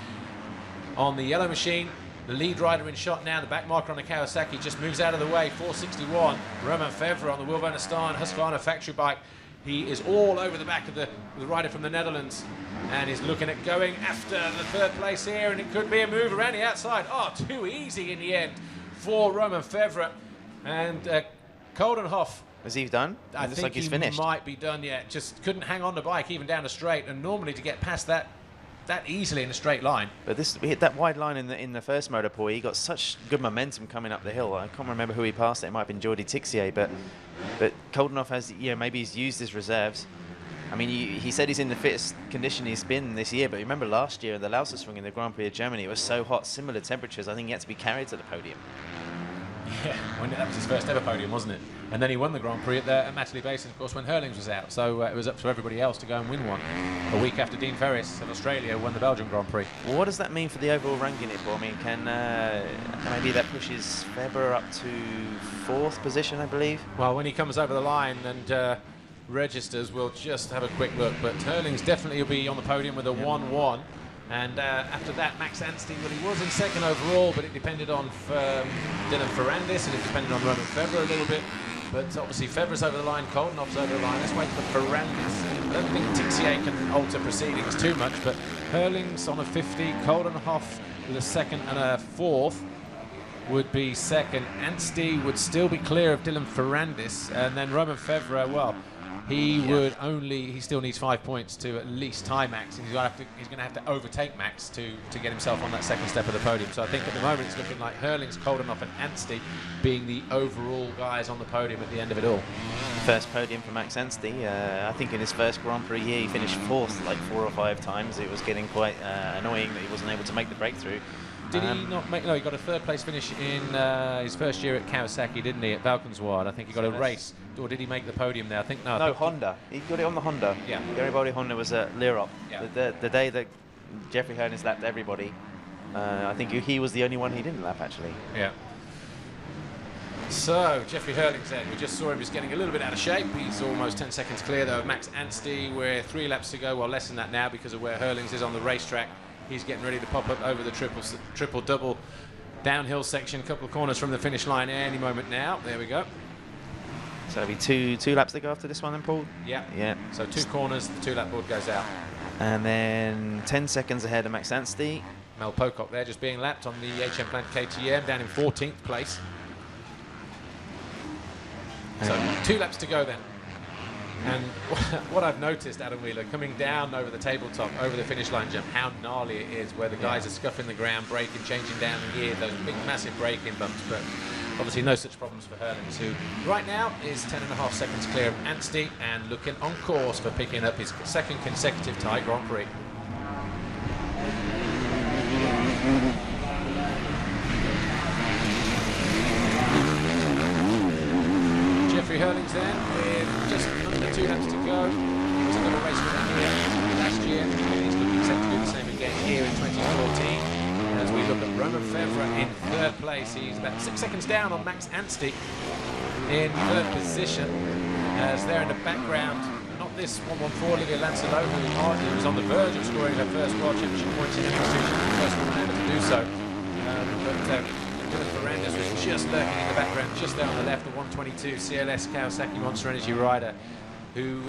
on the yellow machine. The lead rider in shot now, the back marker on the Kawasaki just moves out of the way, 461. Romain Febvre on the Wilbona Star Husqvarna factory bike. He is all over the back of the rider from the Netherlands, and is looking at going after the third place here, and it could be a move around the outside. Oh, too easy in the end for Romain Febvre. And Koldenhoff, is he done? I looks think like he's he finished. might be done yet. Just couldn't hang on the bike even down a straight, and normally to get past that easily in a straight line. But he hit that wide line in the first motor, Paul. He got such good momentum coming up the hill. I can't remember who he passed. It might have been Jordi Tixier, but Koldenhoff has, maybe he's used his reserves. I mean, he said he's in the fittest condition he's been this year, but remember last year in the Lausitzring in the Grand Prix of Germany, it was so hot, similar temperatures. I think he had to be carried to the podium. Yeah, that was his first ever podium, wasn't it? And then he won the Grand Prix at Matterley Basin, of course, when Hurlings was out. So it was up to everybody else to go and win one. A week after Dean Ferris of Australia won the Belgian Grand Prix. Well, what does that mean for the overall ranking, Paul? I mean, can maybe that pushes Febvre up to 4th position, I believe? Well, when he comes over the line and registers, we'll just have a quick look. But Hurlings definitely will be on the podium with a 1-1. And after that, Max Anstey, well, he was in second overall, but it depended on Dylan Ferrandis, and it depended on Romain Febvre a little bit. But obviously, Febvre's over the line, Koldenhoff's over the line. Let's wait for Ferrandis. I don't think Tixier can alter proceedings too much, but Hurlings on a 50, Koldenhoff with a second and a 4th would be second. Anstey would still be clear of Dylan Ferrandis, and then Romain Febvre, well, he he still needs 5 points to at least tie Max, and he's going to have to overtake Max to get himself on that second step of the podium. So I think at the moment it's looking like Hurlings, Koldenhoff and Anstey being the overall guys on the podium at the end of it all. First podium for Max Anstey. I think in his first Grand Prix year he finished 4th like 4 or 5 times. It was getting quite annoying that he wasn't able to make the breakthrough. Did he not make? No, he got a 3rd place finish in his first year at Kawasaki, didn't he? At Valkenswaard, I think he got a race. Or did he make the podium there? I think no. No, Honda. He got it on the Honda. Yeah. Garibaldi Honda was at Lirop. Yeah. The day that Jeffrey Hurlings lapped everybody, I think he was the only one he didn't lap actually. Yeah. So Jeffrey Hurlings then, we just saw him, he's getting a little bit out of shape. He's almost 10 seconds clear though of Max Anstey. We're 3 laps to go, well less than that now because of where Hurlings is on the racetrack. He's getting ready to pop up over the triple-double downhill section, a couple of corners from the finish line any moment now. There we go. So it'll be two laps to go after this one then, Paul? Yeah. Yeah. So 2 corners, the 2-lap board goes out. And then 10 seconds ahead of Max Anstey. Mel Pocock there just being lapped on the HM Plant KTM down in 14th place. So 2 laps to go then. And what I've noticed, Adam Wheeler, coming down over the tabletop, over the finish line jump, how gnarly it is, where the guys are scuffing the ground, braking, changing down the gear, those big, massive braking bumps. But obviously no such problems for Hurlings, who right now is 10.5 seconds clear of Anstey and looking on course for picking up his 2nd consecutive Thai Grand Prix. Jeffrey Hurlings then, with just under 2 laps to go. He was another race winner here last year, and he's looking set to do the same again here in 2014. As we look at Roman Fevre in 3rd place, he's about 6 seconds down on Max Anstey in 3rd position. As there in the background, not this 114 Olivia Lancelot, who was on the verge of scoring her first World Championship points in MX2. She's the first woman ever to do so. Dylan Ferrandis was just lurking in the background, just there on the left, the 122 CLS Kawasaki Monster Energy rider, who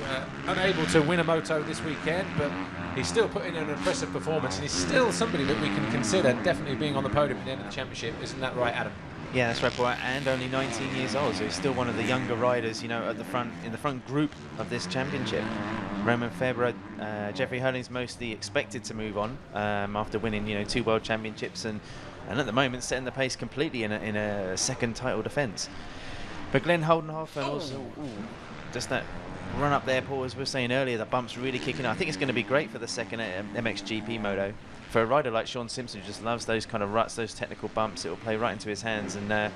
unable to win a moto this weekend, but he's still putting in an impressive performance, and he's still somebody that we can consider definitely being on the podium at the end of the championship. Isn't that right, Adam? Yeah, that's right, Paul. And only 19 years old, so he's still one of the younger riders, you know, at the front, in the front group of this championship. Roman Fevre, Jeffrey Hurlings mostly expected to move on after winning, you know, 2 world championships and at the moment setting the pace completely in a 2nd title defence. But Glenn Holdenhoff and also just that run up there, Paul, as we were saying earlier, the bump's really kicking up. I think it's going to be great for the 2nd MXGP moto. For a rider like Sean Simpson, who just loves those kind of ruts, those technical bumps, it will play right into his hands. And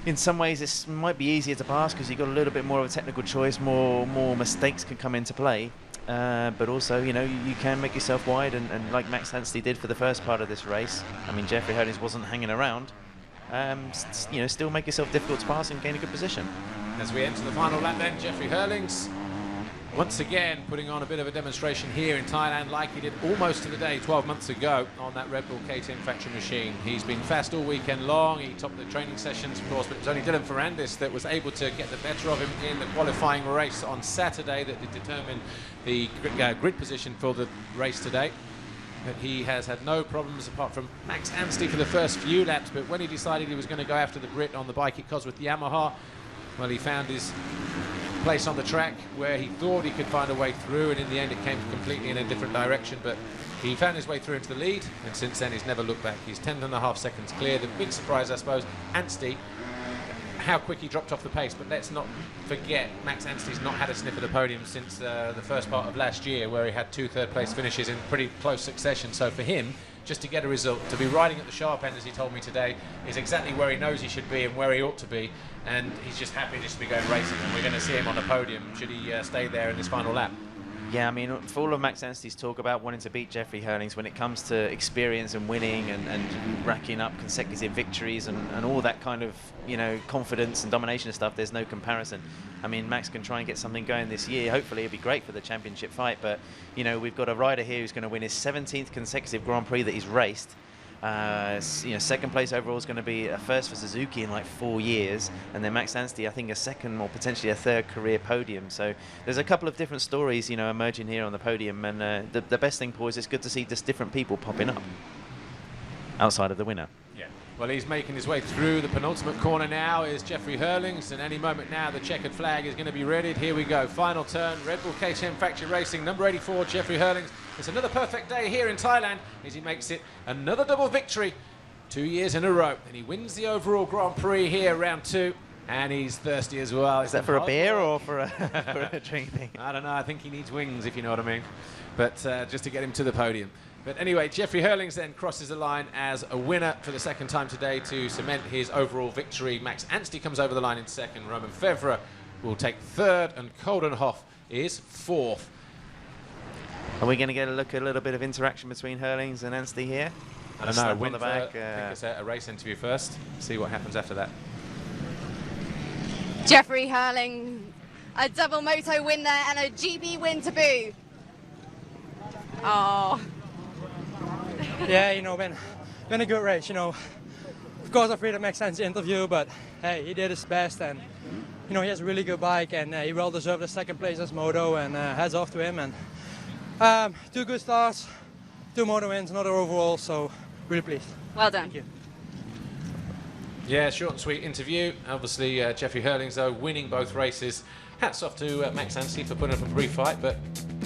in some ways, this might be easier to pass because you've got a little bit more of a technical choice, more mistakes can come into play. But also, you know, you can make yourself wide, and like Max Anstey did for the first part of this race. I mean, Jeffrey Hurlings wasn't hanging around. You know, still make yourself difficult to pass and gain a good position. As we enter the final lap then, Jeffrey Hurlings once again putting on a bit of a demonstration here in Thailand, like he did almost to the day 12 months ago on that Red Bull KTM factory machine. He's been fast all weekend long. He topped the training sessions, of course, but it was only Dylan Ferrandis that was able to get the better of him in the qualifying race on Saturday that determined the grid position for the race today. But he has had no problems apart from Max Anstey for the first few laps, but when he decided he was going to go after the grit on the bike at Cosworth Yamaha, well, he found his place on the track where he thought he could find a way through, and in the end it came completely in a different direction, but he found his way through into the lead, and since then he's never looked back. He's 10.5 seconds clear. The big surprise, I suppose, Anstey, how quick he dropped off the pace, but let's not forget Max Anstey's not had a sniff of the podium since the first part of last year, where he had 2 third-place finishes in pretty close succession. So for him, just to get a result, to be riding at the sharp end, as he told me today, is exactly where he knows he should be and where he ought to be, and he's just happy just to be going racing, and we're going to see him on the podium should he stay there in this final lap. Yeah, I mean, for all of Max Anstey's talk about wanting to beat Jeffrey Hurlings, when it comes to experience and winning and racking up consecutive victories and all that kind of, you know, confidence and domination and stuff, there's no comparison. I mean, Max can try and get something going this year. Hopefully it'll be great for the championship fight, but, you know, we've got a rider here who's going to win his 17th consecutive Grand Prix that he's raced. You know, 2nd place overall is going to be a first for Suzuki in like 4 years, and then Max Anstey, I think, a 2nd or potentially a 3rd career podium. So there's a couple of different stories, you know, emerging here on the podium, and the best thing, Paul, is it's good to see just different people popping up outside of the winner. Yeah, Well, he's making his way through the penultimate corner now is Jeffrey Hurlings, and any moment now the checkered flag is going to be readied. Here we go, final turn, Red Bull KTM Factory Racing, number 84, Jeffrey Hurlings. It's another perfect day here in Thailand as he makes it another double victory 2 years in a row, and he wins the overall Grand Prix here, round 2, and he's thirsty as well. Is that for a beer or for a, for a drink thing? I don't know, I think he needs wings, if you know what I mean, but just to get him to the podium. But anyway, Jeffrey Hurlings then crosses the line as a winner for the second time today to cement his overall victory. Max Anstey comes over the line in second. Roman Fevre will take third, and Coldenhoff is fourth. Are we going to get a look at a little bit of interaction between Hurlings and Anstey here? I don't know. On the back, I think it's a race interview first. See what happens after that. Jeffrey Hurling, a double moto win there and a GP win to boot. Oh. Yeah, you know, been a good race, you know. Of course, I freed Max Anstey interview, but hey, he did his best, and you know, he has a really good bike, and he well deserved the second place as moto, and hats off to him. And 2 good starts, 2 moto wins, another overall, so really pleased. Well done. Thank you. Yeah, short and sweet interview. Obviously, Jeffrey Hurlings, though, winning both races. Hats off to Max Anstey for putting up a brief fight, but,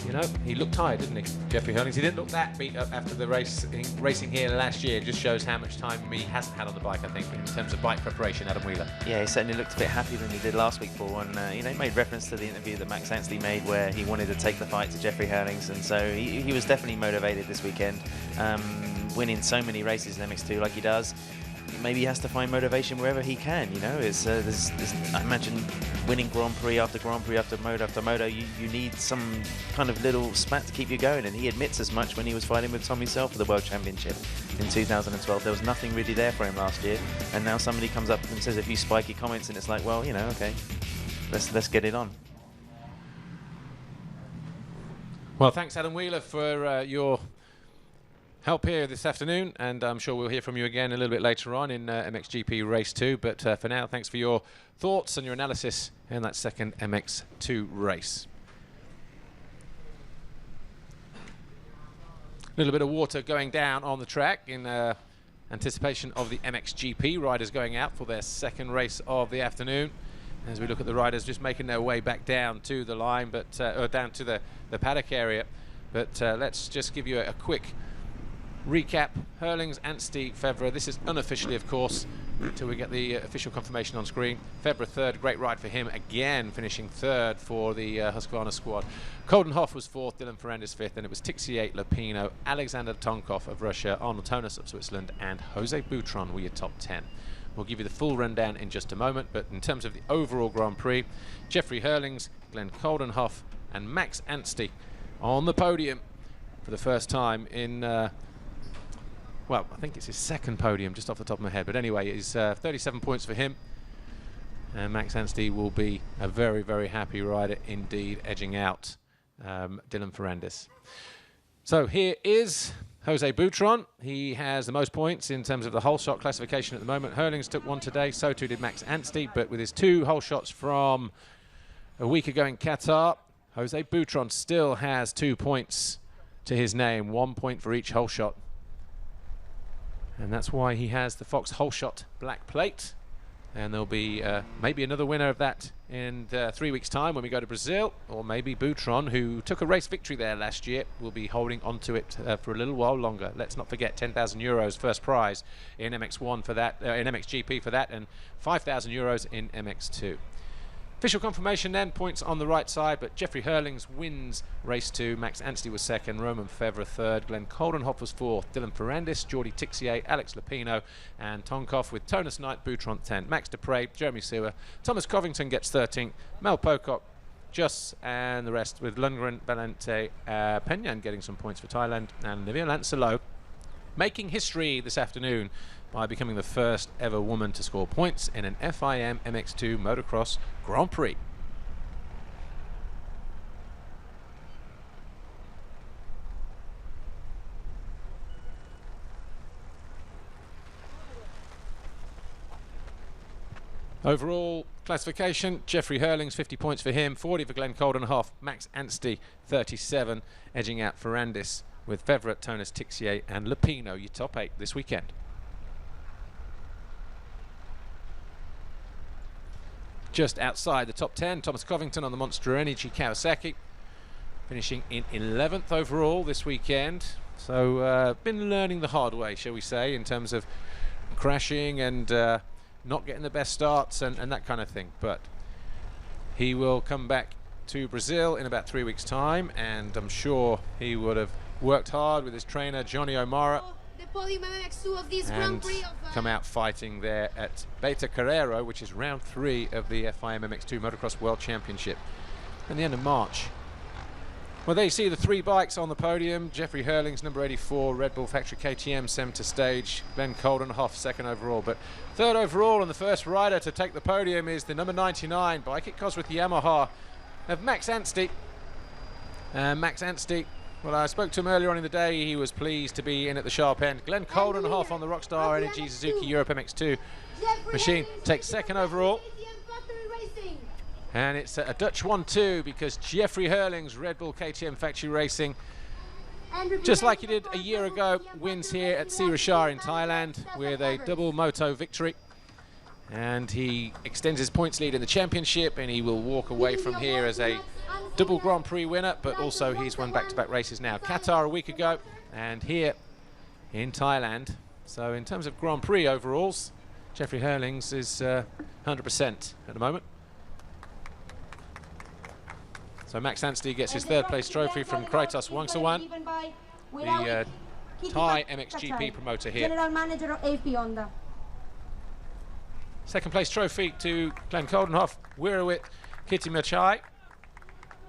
you know, he looked tired, didn't he, Jeffrey Hurlings? He didn't look that beat up after the racing here last year. It just shows how much time he hasn't had on the bike, I think, in terms of bike preparation, Adam Wheeler. Yeah, he certainly looked a bit happier than he did last week, Paul, and you know, he made reference to the interview that Max Anstey made where he wanted to take the fight to Jeffrey Hurlings, and so he was definitely motivated this weekend, winning so many races in MX2 like he does. Maybe he has to find motivation wherever he can, you know. It's, I imagine winning Grand Prix after Grand Prix after moto, you need some kind of little spat to keep you going, and he admits as much when he was fighting with Tom himself for the World Championship in 2012. There was nothing really there for him last year, and now somebody comes up and says a few spiky comments, and it's like, well, you know, okay, let's get it on. Well, thanks, Adam Wheeler, for your help here this afternoon, and I'm sure we'll hear from you again a little bit later on in MXGP Race 2, but for now, thanks for your thoughts and your analysis in that second MX2 race. A little bit of water going down on the track in anticipation of the MXGP riders going out for their second race of the afternoon, as we look at the riders just making their way back down to the line, but or down to the paddock area. But let's just give you a quick recap. Hurlings, Anstey, Fevre. This is unofficially, of course, until we get the official confirmation on screen. Fevre third, great ride for him again, finishing third for the Husqvarna squad. Coldenhoff was fourth, Dylan Ferrandis fifth, and it was Tixier, Lapino, Alexander Tonkov of Russia, Arnold Tonis of Switzerland, and Jose Boutron were your top 10. We'll give you the full rundown in just a moment, but in terms of the overall Grand Prix, Jeffrey Hurlings, Glenn Coldenhoff, and Max Anstey on the podium for the first time in well, I think it's his second podium, just off the top of my head. But anyway, it's 37 points for him. And Max Anstey will be a very, very happy rider indeed, edging out Dylan Ferrandis. So here is Jose Boutron. He has the most points in terms of the whole shot classification at the moment. Hurlings took one today, so too did Max Anstey. But with his 2 whole shots from a week ago in Qatar, Jose Boutron still has 2 points to his name, 1 point for each whole shot. And that's why he has the Fox whole shot black plate. And there'll be maybe another winner of that in 3 weeks' time when we go to Brazil. Or maybe Boutron, who took a race victory there last year, will be holding onto it for a little while longer. Let's not forget, €10,000 first prize in MX1 for that, in MXGP for that, and €5,000 in MX2. Official confirmation then, points on the right side, but Jeffrey Hurlings wins race 2, Max Anstey was second, Roman Fevre third, Glenn Coldenhoff was fourth, Dylan Ferrandis, Jordi Tixier, Alex Lapino, and Tonkov with Tonis Knight, Boutron 10th, Max Dupre, Jeremy Sewer, Thomas Covington gets 13th, Mel Pocock, Just, and the rest with Lundgren, Valente, Penyan getting some points for Thailand, and Livia Lancelot making history this afternoon by becoming the first ever woman to score points in an FIM MX2 Motocross Grand Prix. Overall classification, Jeffrey Hurlings 50 points for him, 40 for Glenn Coldenhoff, Max Anstey 37, edging out Ferrandis with Fevre, Tonis, Tixier and Lapino, your top 8 this weekend. just outside the top 10. Thomas Covington on the Monster Energy Kawasaki, finishing in 11th overall this weekend. So been learning the hard way, shall we say, in terms of crashing and not getting the best starts and that kind of thing. But he will come back to Brazil in about 3 weeks' time, and I'm sure he would have worked hard with his trainer Johnny O'Mara The podium MX2 of this and Grand Prix of, come out fighting there at Beta Carrero, which is round 3 of the FIM MX2 Motocross World Championship in the end of March. Well, there you see the 3 bikes on the podium. Jeffrey Hurlings, number 84, Red Bull Factory KTM, centre stage. Glenn Coldenhoff, 2nd overall. But 3rd overall, and the first rider to take the podium is the number 99 bike. It goes with the Yamaha of Max Anstey. Max Anstey, well, I spoke to him earlier on in the day. He was pleased to be in at the sharp end. Glenn Coldenhoff on the Rockstar Energy Suzuki Europe MX2 machine takes 2nd overall. And it's a Dutch 1-2 because Jeffrey Hurlings, Red Bull KTM Factory Racing, just like he did a year ago, wins here at Sirishar in Thailand with a double moto victory. And he extends his points lead in the championship, and he will walk away from here as a double Grand Prix winner, but also he's won back-to-back races now. Qatar a week ago, and here in Thailand. So in terms of Grand Prix overalls, Jeffrey Hurlings is 100% at the moment. So Max Anstey gets his 3rd place trophy from Kraitos Wangsawan, the Thai MXGP promoter here. General Manager of AP Honda. 2nd place trophy to Glenn Coldenhoff, Wirawit Kittimachai.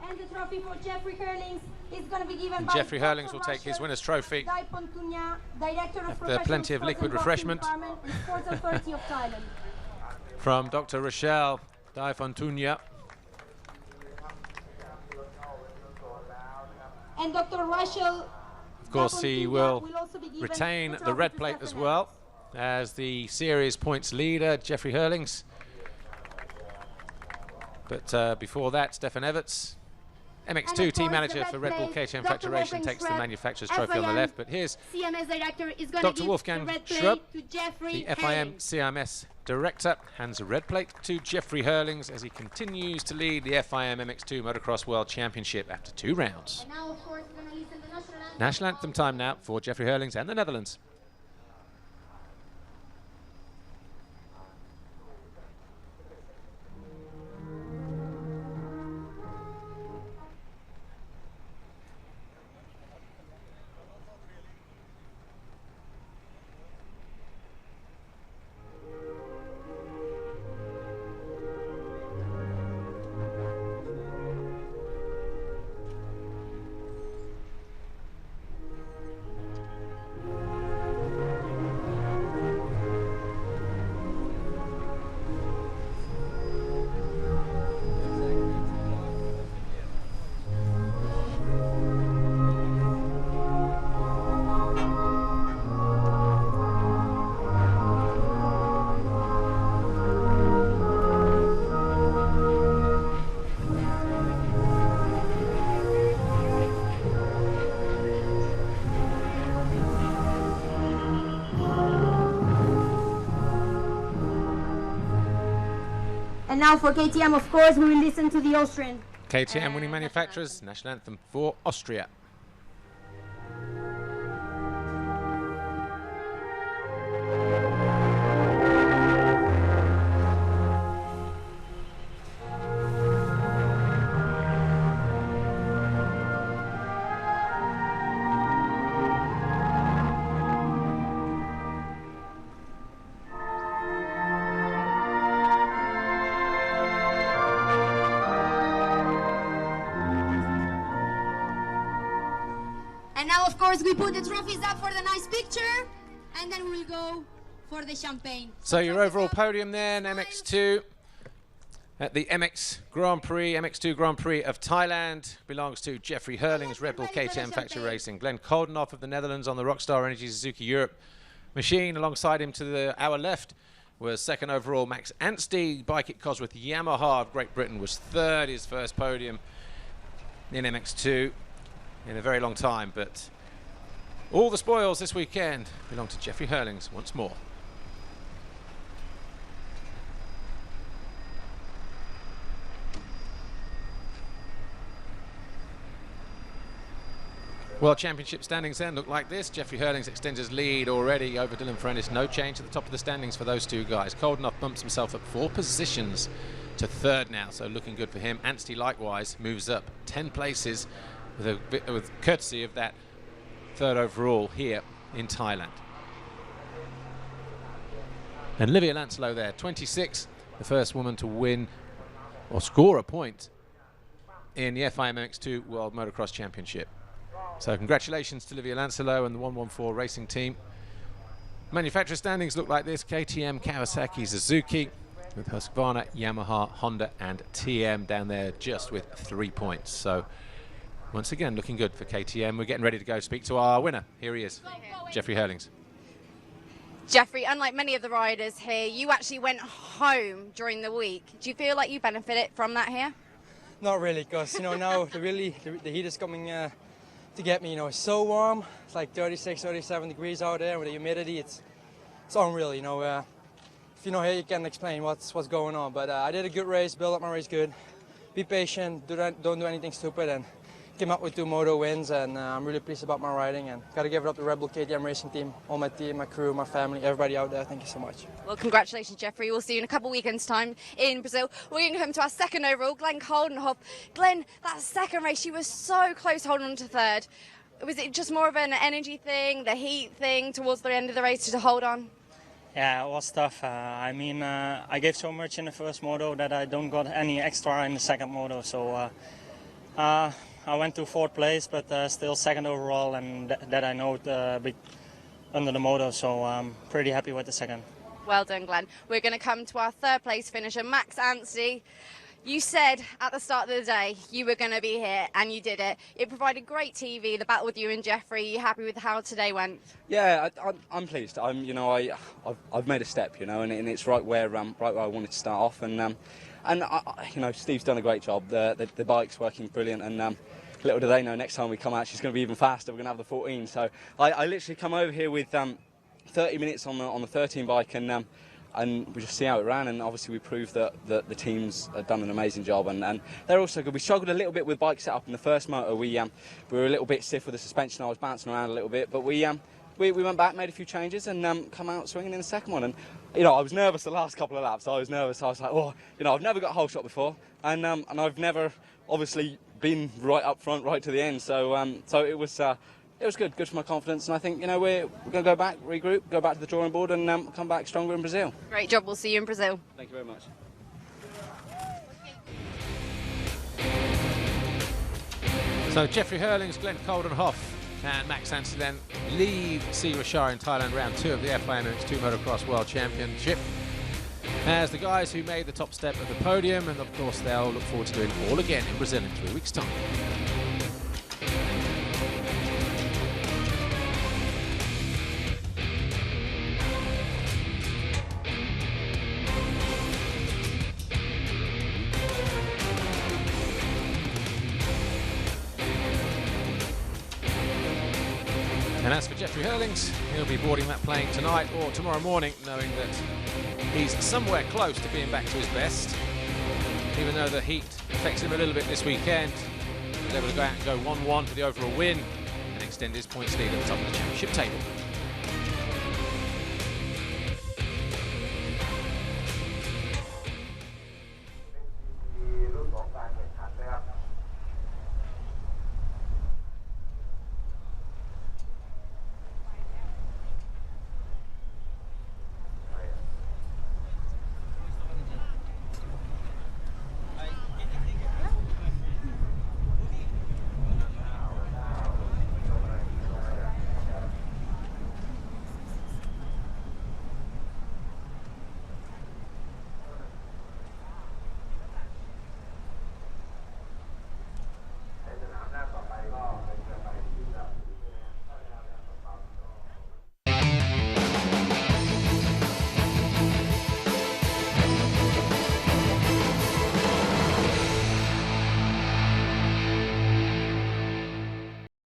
And the trophy for Jeffrey Hurlings is going to be given And by Jeffrey Hurlings will take his winner's trophy after plenty of liquid refreshment from Dr. Rochelle Daifontunya. And Dr. Rachel, of course, he will retain the red plate as well as the series points leader, Jeffrey Hurlings. But before that, Stefan Everts, MX2 team manager for Red Bull KTM Factory Racing, takes the manufacturer's trophy on the left. But here's Dr. Wolfgang Schrub, the FIM CMS director, hands a red plate to Jeffrey Hurlings as he continues to lead the FIM MX2 Motocross World Championship after 2 rounds. And now, of course, we're going to listen to the national anthem. National anthem time now for Jeffrey Hurlings and the Netherlands. And now for KTM, of course, we will listen to the Austrian. KTM winning manufacturers, national anthem for Austria. And now, of course, we put the trophies up for the nice picture, and then we'll go for the champagne. So your overall podium then, MX2 at the MX Grand Prix, MX2 Grand Prix of Thailand, belongs to Jeffrey Hurlings, Red Bull KTM Factory Racing. Glenn Coldenhoff of the Netherlands on the Rockstar Energy Suzuki Europe machine. Alongside him to our left was 2nd overall Max Anstey. Bike it Cosworth Yamaha of Great Britain was 3rd, his first podium in MX2 in a very long time. But all the spoils this weekend belong to Jeffrey Hurlings once more. World Championship standings then look like this. Jeffrey Hurlings extends his lead already over Dylan Ferrandis. No change at the top of the standings for those two guys. Koldenoff bumps himself up 4 positions to 3rd now, so looking good for him. Anstey likewise moves up 10 places with courtesy of that 3rd overall here in Thailand. And Livia Lancelot there, 26, the first woman to win or score a point in the FIM MX2 World Motocross Championship. So congratulations to Livia Lancelot and the 114 racing team. Manufacturer standings look like this: KTM, Kawasaki, Suzuki, with Husqvarna, Yamaha, Honda and TM down there just with 3 points. So once again looking good for KTM. We're getting ready to go speak to our winner. Here he is, Jeffrey Hurlings. Jeffrey, unlike many of the riders here, you actually went home during the week. Do you feel like you benefited from that here? Not really, because now the heat is coming to get me. It's so warm. It's like 36, 37 degrees out there with the humidity. It's unreal. If you're not here, you can't explain what's going on. But I did a good race, build up my race good. Be patient, don't do anything stupid, and came up with 2 moto wins. And I'm really pleased about my riding. And got to give it up to Red Bull KTM racing team, all my team, my crew, my family, everybody out there. Thank you so much. Well, congratulations, Jeffrey. We'll see you in a couple of weekends' time in Brazil. We're going to come to our 2nd overall, Glenn Koldenoff. Glenn, that 2nd race, you were so close holding on to 3rd. Was it just more of an energy thing, the heat thing towards the end of the race to hold on? Yeah, it was tough. I gave so much in the first moto that I don't got any extra in the 2nd moto. So I went to 4th place, but still 2nd overall, and that I know under the moto. So I'm pretty happy with the 2nd. Well done, Glenn. We're going to come to our 3rd place finisher, Max Anstey. You said at the start of the day you were going to be here, and you did it. It provided great TV, the battle with you and Jeffrey. Are you happy with how today went? Yeah, I'm pleased. I've made a step, and it's right where I wanted to start off. And Steve's done a great job. The bike's working brilliant, and little do they know, next time we come out, she's going to be even faster. We're going to have the 14. So I literally come over here with 30 minutes on the 13 bike, and we just see how it ran, and obviously we proved that the teams have done an amazing job, and they're also good. We struggled a little bit with bike setup in the first motor. We were a little bit stiff with the suspension. I was bouncing around a little bit, but we went back, made a few changes, and come out swinging in the 2nd one. And I was nervous the last couple of laps. I was nervous. I was like, I've never got a whole shot before, and I've never obviously been right up front, right to the end. So it was good for my confidence, and I think we're going to go back, regroup, go back to the drawing board, and come back stronger in Brazil. Great job. We'll see you in Brazil. Thank you very much. So Jeffrey Hurlings, Glenn Koldenoff and Max Anstey then leave Sea Shire in Thailand, round 2 of the FIM MX2 Motocross World Championship, as the guys who made the top step of the podium, and of course they'll look forward to doing it all again in Brazil in 3 weeks' time. And as for Jeffrey Hurlings, he'll be boarding that plane tonight or tomorrow morning, knowing that he's somewhere close to being back to his best. Even though the heat affects him a little bit this weekend, he's able to go out and go 1-1 for the overall win and extend his points lead at the top of the championship table.